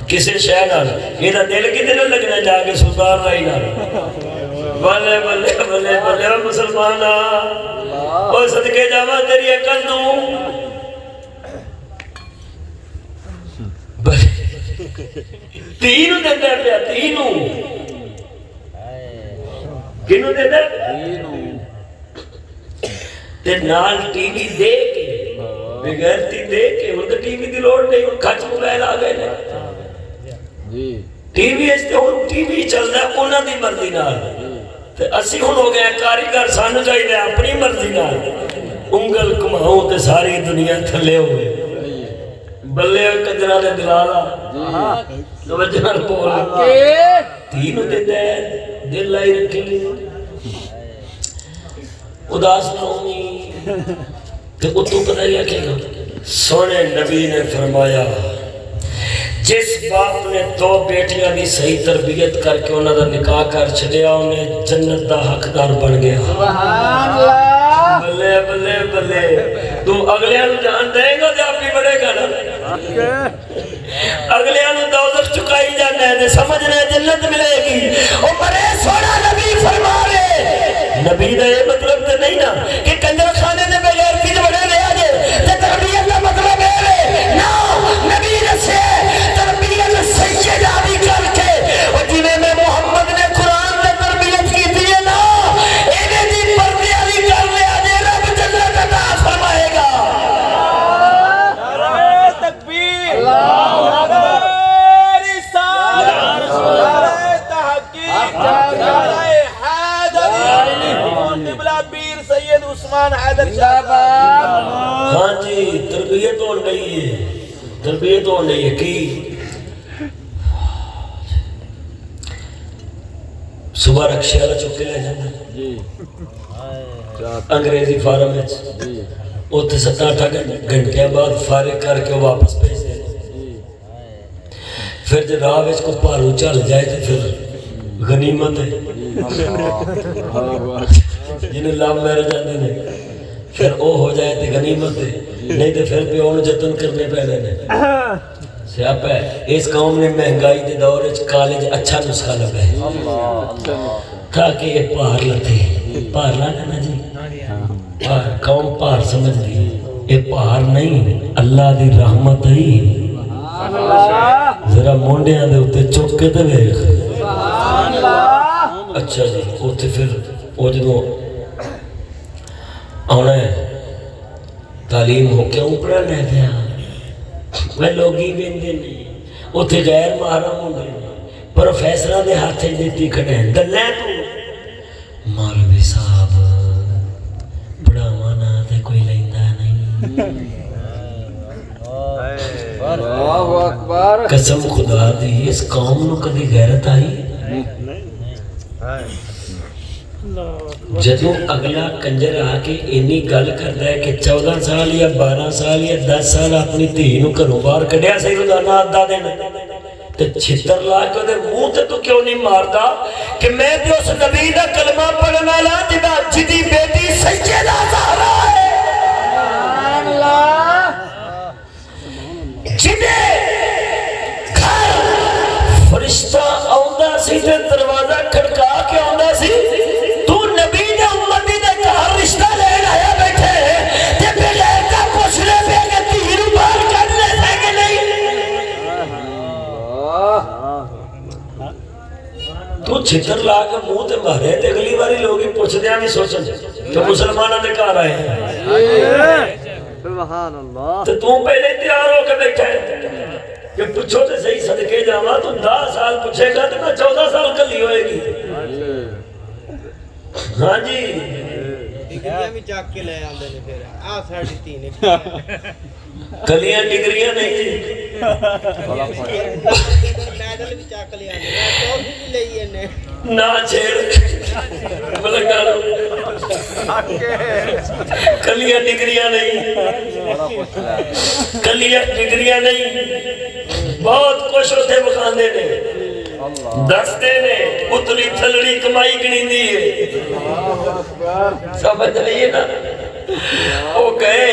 کسی شے نہ ایدہ دل کی دل لگنا جا کے سلطان رائی نہ بلے بلے بلے بلے مسلمانہ اور صدقے جاوہ تیری عقل دوں تینوں دیتا ہے پیا تینوں کنوں دیتا ہے تے نال ٹی وی دے کے بغیرتی دے کے ان کا ٹی وی دی لوڑ نہیں ان کھچ موبائل آ گئے نے ٹی وی اس تے ان ٹی وی چل رہا ہے انہاں دی مرضی نال تے اسی ہن ہو گیا کاریگر سانو چاہیے اپنی مرضی نال انگل کماؤں تے ساری دنیا تھلے ہوئے بلے کجرہ دے دلالا توجہ نال بول تینوں دے دے دل لائی رکھی اداس نہ ہونی تے اتو پتہ لیا کہ سونے نبی نے فرمایا جس باپ نے 2 بیٹیاں دی صحیح تربیت کر کے انہاں دا نکاح کر چھڑیا انہیں جنت دا حقدار بن گیا سبحان اللہ بلے بلے بلے تو اگلے انہوں جان دیں گا جب بھی بڑے گا نا اگلے انہوں دوزخ چکائی جانا ہے سمجھنے جنت ملے گی اور بڑے سونا نبی فرما رہے نبی دا یہ مطلب تو نہیں نا کہ کنجر خانے دے بغیر کچھ بڑے لے آجے تے تربیت کا مطلب ہے نا نبی رسے تربیت سیدہ بھی کر کے اور جنہیں میں محمد نے قرآن نے تربیت کی دیئے نا انہیں دی پردے علی کر لے آجے رب جنت عطا فرمائے گا نعرہ تکبیر اللہ اکبر رسالت نعرہ تحقیق نعرہ حیدری قبلہ پیر سید عثمان حیدر شاہ ہاں جی تربیت ہو نہیں ہے تربیت ہو نہیں ہے کی صبح رکشے والا چکے لے جانا انگریزی فارم ہے اوتے 7-8 گھنٹے بعد فارغ کر کے واپس بھیج دے پھر جب راہ وچ کو پارو چل جائے تو پھر غنیمت ہے جنہیں لام میرے جاندے نے پھر او ہو جائے تو غنیمت ہے نہیں تو پھر بھی انہوں جتن کرنے پہلے نے سیاپ ہے اس قوم نے مہنگائی دے دور وچ کالج اچھا نسخہ لگا ہے تاکہ یہ پار لتے پار لانا نا جی قوم پار سمجھ دی یہ پار نہیں اللہ دی رحمت ہی ذرا مونڈیاں دے ہوتے چک کے دے ویخ سبحان اللہ اچھا جی ہوتے پھر وہ جدو آنا ہے تعلیم ہو کیوں پڑھا لے دیا میں لوگی بیندے نہیں ہوتے غیر محرم ہوں گے پروفیسرہ دے ہاتھیں دیتی کھڑے ہیں گلیں تو مولوی صاحب بڑا مانا تے کوئی لیندہ نہیں اللہ اکبر قسم خدا دی اس قوم نو کدی غیرت آئی جدو اگلا کنجر آ کے انی گل کرتا ہے کہ 14 سال یا 12 سال یا 10 سال اپنی دھی نو گھروں باہر کڈیا سی روزانہ آدھا دن تے چھتر لا کے دے منہ تے تو کیوں نہیں ماردا کہ میں تے اس نبی دا کلمہ پڑھن والا جدی بیٹی سیدہ زہرا ہے سبحان اللہ جنہیں گھر فرشتہ آؤندا سی تے دروازہ کھڑکا کے آؤندا سی تو نبی نے امتی دے گھر رشتہ لین آیا بیٹھے تے بغیر کا پوچھنے پہ کہ تیر باہر کر لے تھے کہ نہیں تو چھتر لا کے منہ تے مارے تے اگلی باری لوگ ہی پوچھ دیا بھی سوچن کہ مسلمانوں دے گھر آئے ہیں سبحان اللہ تو پہلے تیار ہو کے بیٹھا ہے کہ پوچھو تے صحیح صدقے جاواں تو 10 سال پوچھے گا تو میں 14 سال کلی ہوئے گی ہاں جی ڈگریاں بھی چاک کے لے آندے نے پھر آ ساڑی تین کلیاں ڈگریاں نہیں جی میڈل بھی چاک لے آندے نے ٹرافی بھی لئی نے نہ چھیڑ ملنگا لو کلیاں ڈگریاں نہیں کلیاں ڈگریاں نہیں بہت کچھ ہوتے بخاندے نے دستے نے اتلی تھلڑی کمائی گنی دی ہے سمجھ لئیے نا وہ گئے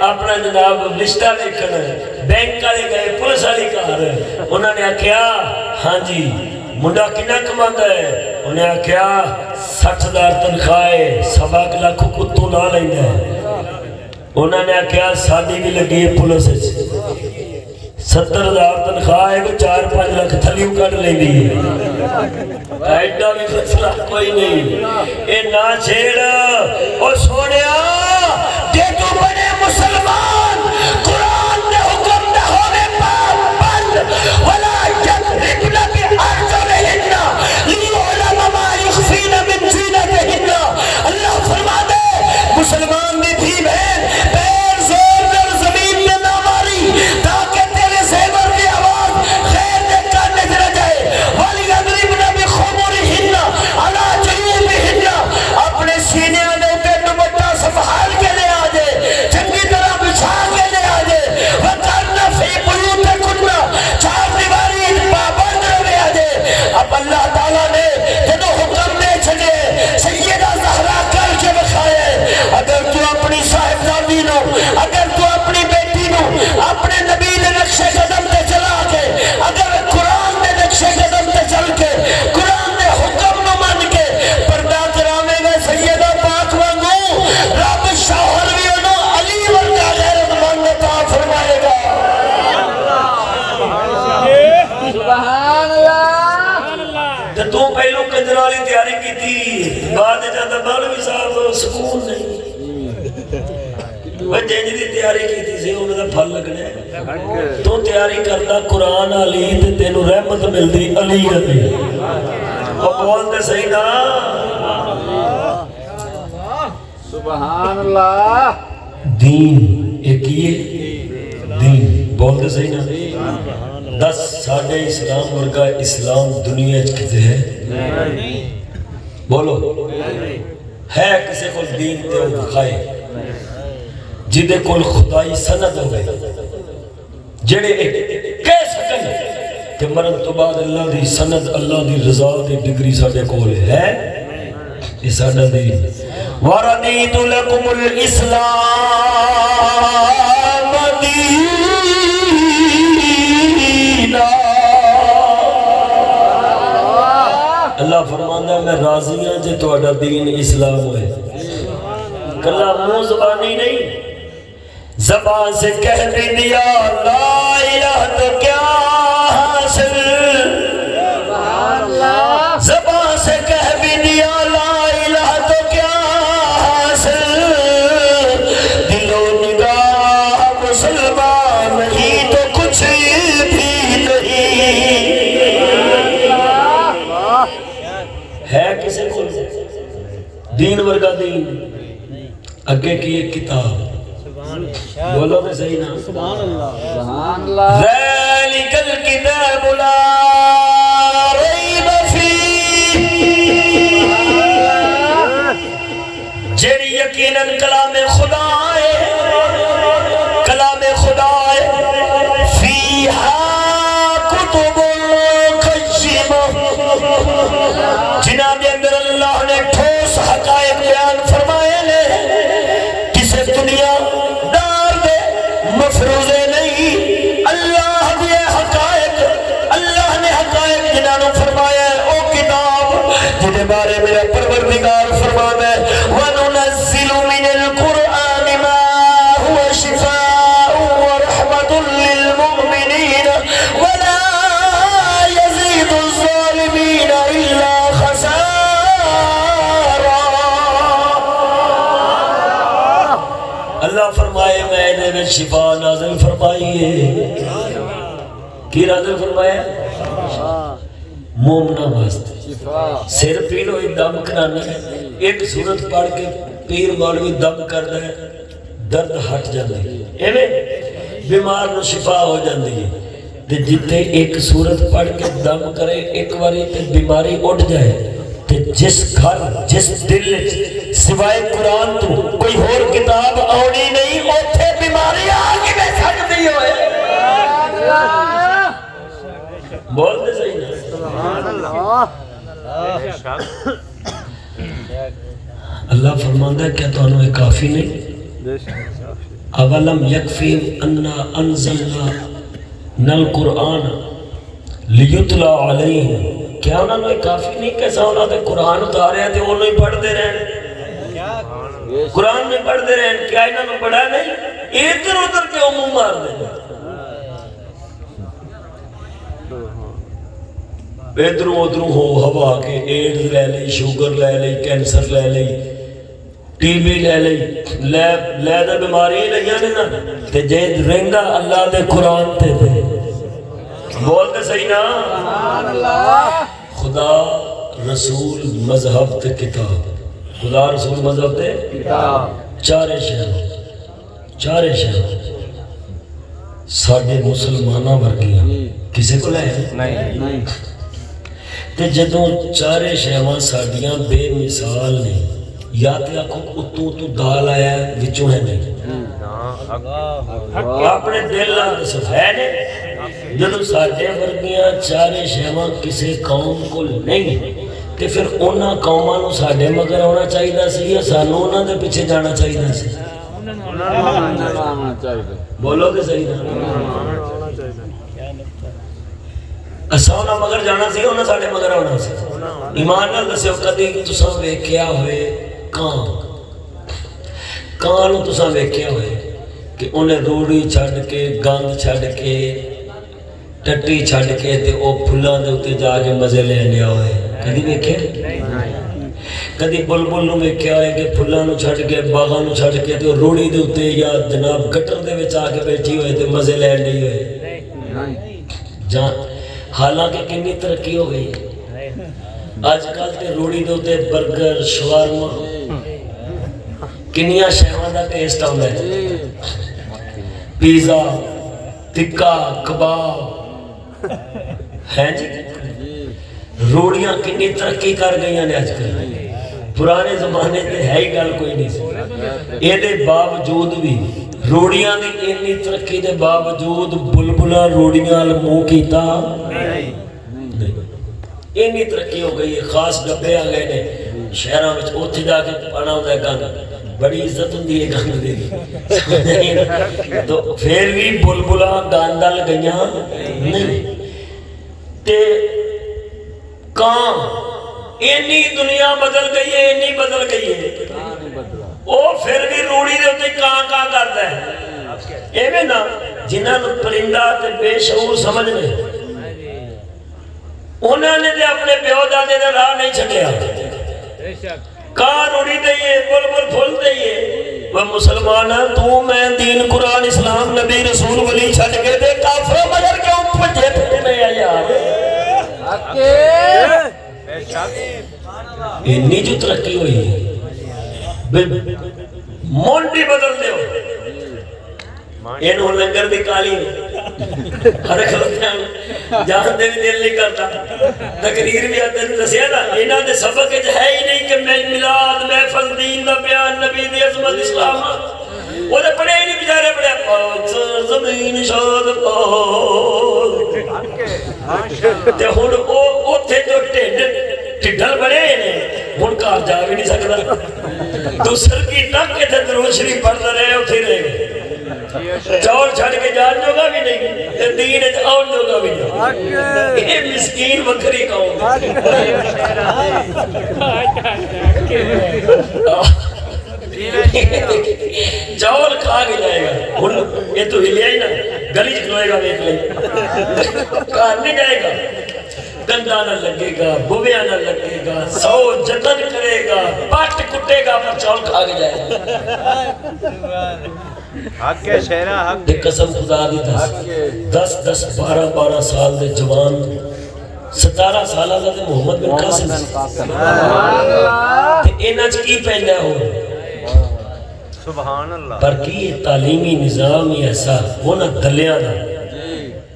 اپنا جناب رشتہ دیکھنا بینک والے گئے پولیس والی کار انہوں نے آکھیا ہاں جی منڈا کنا کماندا ہے انہیں آکھیا 60,000 تنخواہ 1.25 لاکھ کتوں نہ لیندا ہے انہوں نے آکھیا ساڈی بھی لگی ہے پولیس 70,000 تنخواہ ہے کوئی 4-5 لاکھ تھلیوں کٹ لیں دی ایڈا بھی فیصلہ کوئی نہیں اے نہ چھیڑ اور سونیا دے تو بنے مسلمان قرآن نے حکم نہ ہونے پابند ولا یضربن بارجلہن لیعلم ما یخفین من زینتہن اللہ فرما دے مسلمان دی بھی بہن پیر زور در زمین میں نہ ماری تاکہ زیور کی آواز خیر دے کان نظر جائے وَلِيَضْرِبْنَ بِخُمُرِهِنَّ عَلَى جُيُوبِهِنَّ اپنے سینے میں تے دوپٹہ سنبھال کے لے آجے چنگی طرح بچھا کے لے آجے وَقَرْنَ فِي بُيُوتِكُنَّ چار دیواری پابند رہے آجے اب اللہ تعالیٰ نے جدو حکم دے چھڑے سیدہ زہرا کر کے بخائے اگر تو اپنی صاحبزادی نو اگر تو اپنی بیٹی نو اپنے نبی نے نقشے قدم تے چلا کے اگر قرآن نے نقشے قدم تے چل کے قرآن نے حکم نو من کے پردہ کرامے گئے سیدہ پاک وانگو رب شوہر بھی انہوں علی ورگا غیرت مند عطا فرمائے گا سبحان اللہ تو پہلو کنجرالی تیاری کی تھی بعد جاتا مولوی صاحب سکون نہیں وہ جنج دی تیاری کی تھی سے انہوں نے پھل لگنے تو تیاری کرتا قرآن علی تے تینو رحمت مل دی علی علی وہ بول دے صحیح نا سبحان اللہ دین ایک یہ دین بول دے صحیح نا 10 ساڑھے اسلام ورگا اسلام دنیا کتے ہے بولو ہے کسے کو دین تے وہ دکھائے جدے کول خدائی سند ہو گئے جڑے کہہ سکن کہ مرن تو بعد اللہ دی سند اللہ دی رضا دی ڈگری ساڑھے کول ہے یہ ساڑھا دی وَرَدِيتُ لَكُمُ الْإِسْلَامَ دِينًا اللہ فرماندہ ہے میں راضی ہوں جے تو اڈا دین اسلام ہوئے کلہ منہ زبانی نہیں زبان سے کہہ بھی دیا لا الہ تو کیا دین اگے کی ایک کتاب بولو کہ صحیح نا سبحان اللہ ذالک الکتاب لا ریب فیہ جیڑی یقیناً کلام خدا ہے کلام خدا ہے فیہا کتب قیمہ جنہاں دے اندر اللہ نے ٹھوس حقائق بیان فرمائے لے کسے دنیا دار دے مفروضے نہیں اللہ دے حقائق اللہ نے حقائق جنہاں نے فرمایا ہے او کتاب جنہیں بارے میرا پروردگار فرمانا ہے وَنُنَزِّلُ مِنَ الْقُرْآنِ مَا هُوَ شِفَاءٌ وَرَحْمَةٌ لِّلْمُؤْمِنِينَ وَلَا يَزِيدُ الظَّالِمِينَ إِلَّا خَسَارًا اللہ فرمائے میں نے شفا نازل فرمائی ہے کی نازل فرمایا مومنہ واسطے سر پیر ہوئی دم کرانا ہے ایک صورت پڑھ کے پیر مولوی دم کرنا ہے درد ہٹ جانا ہے ایویں بیمار نو شفا ہو جاندی ہے جتے ایک صورت پڑھ کے دم کرے ایک باری تے بیماری اٹھ جائے تے جس گھر جس دل سوائے قرآن تو کوئی اور کتاب آنی نہیں اوتھے بیماری آگے میں سکتی ہوئے بولتے صحیح نا سبحان اللہ اللہ فرماندہ ہے کیا تو انہوں کافی نہیں اولم یکفیم انا انزلنا نل قرآن لیتلا علیہ کیا انہوں نے کافی نہیں کیسا انہوں نے قرآن اتارے ہیں تو انہوں ہی پڑھ دے رہے ہیں قرآن میں پڑھ دے رہے ہیں کیا انہوں نے پڑھا نہیں ادھر ادھر کے عموم مار دے رہے ادھروں ادھروں ہو ہوا کے ایڈز لے لئی شوگر لے لئی کینسر لے لئی ٹی بی لے لئی لے دا بیماری ہی لئی آنے نا تے جے رہنگا اللہ دے قرآن تے دے بولتے صحیح نا خدا رسول مذہب تے کتاب خدا رسول مذہب تے کتاب چارے شہر ساڑھے مسلمانہ ورگیاں کسے کو لے نہیں تے جدوں چارے شہواں ساڑھیاں بے مثال نہیں یا تے آنکھوں اتو تو دال آیا ہے وچوں ہے نہیں اپنے دل آتے سب ہے نہیں جدوں ساڑھے ورگیاں چارے شہواں کسے قوم کو نہیں تے پھر انہاں قوماں نو ساڑھے مگر ہونا چاہی دا سی یا سانو انہاں دے پیچھے جانا چاہی دا سی بولو کہ صحیح دا اساں انہاں مگر جانا سی انہاں ساڑھے مگر ہونا سی ایمان نال دسیو کدی تساں ویکھیا ہوئے کان نو تساں ویکھیا ہوئے کہ انہیں روڑی چھڑ کے گند چھڑ کے ٹٹی چھڑ کے تے او پھلاں دے اتے جا کے مزے لے لیا ہوئے کدی ویکھیا کدی بلبل نو ویکھیا ہوئے کہ پھلاں نو چھڑ کے باغاں نو چھڑ کے تے روڑی دے اتے یا جناب گٹر دے وچ آ کے بیٹھی ہوئے تے مزے لے لئی ہوئے جان حالانکہ کنی ترقی ہو گئی آج کل تے روڑی دے اتے burger shawarma Kanya شہواں the test آندا ہے پیزا ٹکا کباب ہے جی روڑیاں کنی ترقی کر گئیاں نے آج کل پرانے زمانے تے ہے ہی گل کوئی نہیں سی اے دے باوجود بھی روڑیاں دی اتنی ترقی دے باوجود بلبلا روڑیاں منہ کیتا نہیں اتنی ترقی ہو گئی ہے خاص ڈبے آ گئے نے شہراں وچ اوتھے جا کے پانا ہوندا ہے گند بڑی عزت ہوندی ہے گند دی تو پھر بھی بلبلا گاندل گئیاں نہیں تے کام اتنی دنیا بدل گئی ہے اتنی بدل گئی ہے او پھر بھی روڑی دے تے کاں کردا ہے ایویں نا جنہاں نوں پرندہ تے بے شعور سمجھنے انہوں نے اپنے پیو دادے دا راہ نہیں چھڑیا کاں روڑی دئیے بلبل پھول دئیے وہ مسلمان تو میں دین قرآن اسلام نبی رسول ولی چھڑ کے دے کافر مگر کیوں پھٹے پھٹنے آ یار اتنی جو ترقی ہوئی ہے مونڈی بدل دیو اینو لنگر دی کالی ہر کھلوتیاں جان دے بھی دل نہیں کرتا تقریر بھی آتے ہیں دسیا نا اینا دے سبق ہے ہی نہیں کہ میلاد محفل دین دا بیان نبی دی عظمت اسلام وہ دے پڑھے ہی نہیں بچارے پڑھے پاک زمین شاد پاک تے ہن او تھے جو ٹھڈل بڑے ہیں ہن کار جا بھی نہیں سکتا دوسر کی تک کے تھے درود شریف پڑھتا رہے اتھے رہے چور چھڑ کے جان جوگا بھی نہیں دین آن جوگا بھی نہیں یہ مسکین بکری قوم چور کھا کے جائے گا یہ تو ہلیا ہی نا گلی چلوئے گا دیکھ لیں کار نہیں جائے گا گندہ نہ لگے گا بویا نہ لگے گا سو جتن کرے گا پٹ کٹے گا پر چور کھا کے جائے گا حق ہے شہرہ حق ہے قسم خدا دی دس 12 سال دے جوان 17 سالہ دے محمد بن قاسم اینچ کی پہنیا ہو سبحان اللہ پر کی تعلیمی نظام ہی ایسا ہونا دلیاں نا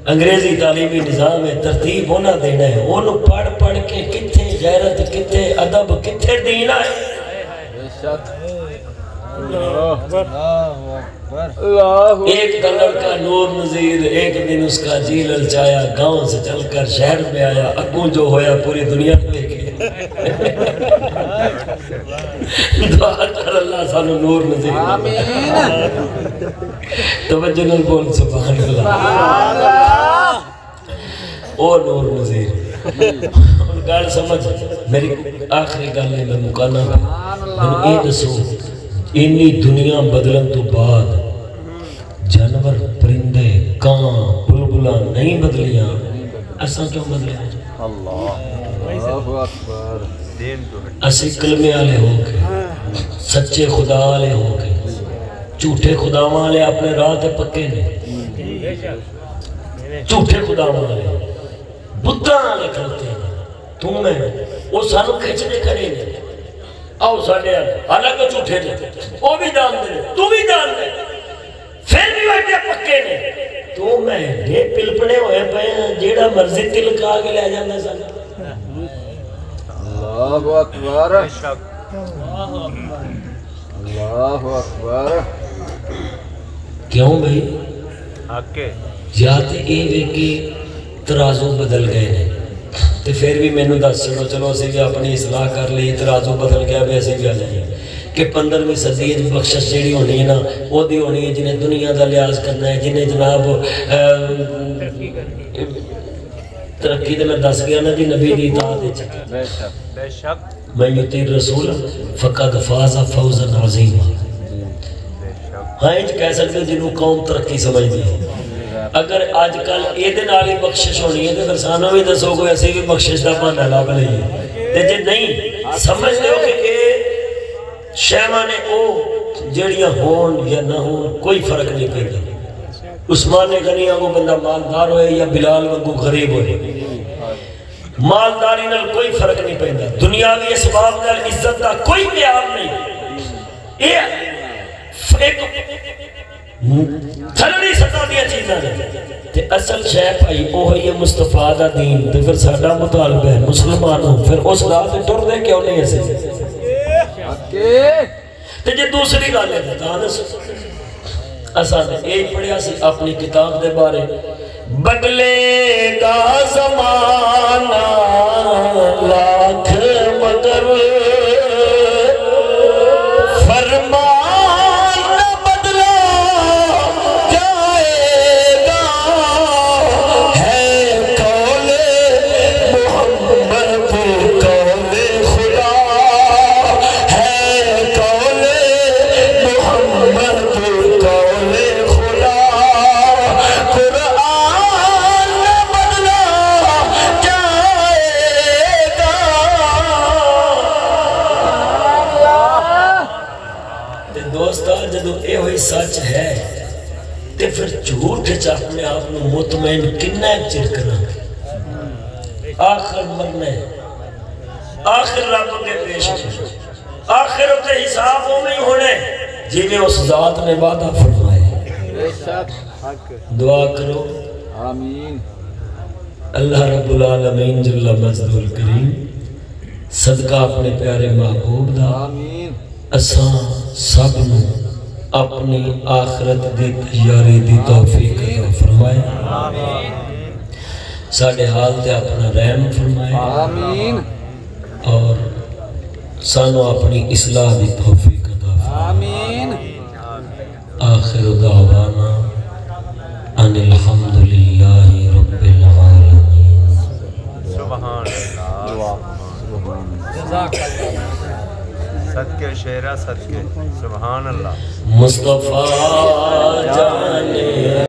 انگریزی تعلیمی نظام ہے ترتیب ہونا دینا ہے انہوں پڑھ کے کتھے غیرت کتھے ادب کتھے دینا ہے ایک دلڑ کا نور نظیر ایک دن اس کا جی للچایا گاؤں سے چل کر شہر میں آیا اگوں جو ہویا پوری دنیا دیکھے دعا کر اللہ سانو نور نظیر توجہ نل بول سبحان اللہ او نور نظیر گال سمجھ میری آخری گال ہے میں مکانا میں یہ دسو انی دنیا بدلن تو بعد جانور پرندے کان بلبلا نہیں بدلیاں ایسا کیوں بدلے اللہ اکبر اسی کلمے آلے ہو کے سچے خدا آلے ہو کے جھوٹے خدا والے اپنے راہ تے پکے نے جھوٹے خدا والے بدھا آلے کرتے ہیں تم میں وہ سانو کھچنے کھڑے نے آؤ ساڑھے حالانکہ جھوٹے نے وہ بھی جان دے تو بھی جان دے پھر بھی بیٹھے پکے نے تو میں یہ پلپنے ہوئے پہ جیڑا مرضی تلک آگے لے جانا سن اللہ اکبر اللہ اکبر کیوں بھئی حق ہے یا تے اے وے کہ ترازو بدل گئے نے تے پھر بھی میں نے دس چلو اسی بھی اپنی اصلاح کر لی ترازو بدل گیا بھی اسی بھی آ جائیں کہ 15ویں صدی بخشش جیڑی ہونی ہے نا وہ دی ہونی ہے جنہیں دنیا دا لحاظ کرنا ہے جنہیں جناب ترقی دے میں دس گیا نا جی نبی دی اطاعت ہے چکا بے شک میں یطیع رسول فقد فاز فوزا عظیما ہاں انج کہہ سکتے جنہوں قوم ترقی سمجھ دی اگر آج کل اے دن آلی بخشش ہونی ہے تو پھر سانو بھی دسو کوئی ایسے بھی بخشش دا بہانہ لاب نہیں ہے تے جے نہیں سمجھ لو کہ اے شیوانے او جڑیاں ہون یا نہ ہون کوئی فرق نہیں پہنتا عثمان غنی وہ بندہ مالدار ہوئے یا بلال وہ غریب ہوئے مالداری نال کوئی فرق نہیں پہنتا دنیاوی اسباب نال عزت دا کوئی معیار نہیں ایک تھلڑی سطح دیا چیزاں تے اصل شے بھائی وہ ہے یہ مصطفیٰ دا دین تے پھر ساڈا مطالبہ ہے مسلمانوں پھر اس راہ تے ٹر دے کیوں نہیں ایسے تے جے دوسری گل ہے بتا دس اساں نے ایک پڑھیا سی اپنی کتاب دے بارے بدلے گا زمانہ لاکھ مگر فرمان بدلا جائے گا ہے قول محمد قول خدا ہے قول محمد قول خدا قرآن بدلا جائے گا دوستا جدو اے ہوئی سچ ہے تے پھر جھوٹ اپنے آپ نے مطمئن کنہ ایک چر کرنا آخر مرنا ہے آخر رب کے پیش آخرت حساب میں ہی ہونے جی میں اس ذات نے وعدہ فرمائے بے شک دعا کرو آمین اللہ رب العالمین جل مجدہ الکریم صدقہ اپنے پیارے محبوب دا آمین اساں سب نو اپنی آخرت دی تیاری دی توفیق عطا فرمائے ساڑھے حال تے اپنا رحم فرمائے آمین اور سانو اپنی اصلاح دی توفیق عطا فرمائے آمین آخر دعوانا ان الحمدللہ رب العالمین سبحان اللہ صدقے شیرہ صدقے سبحان اللہ مصطفیٰ جانے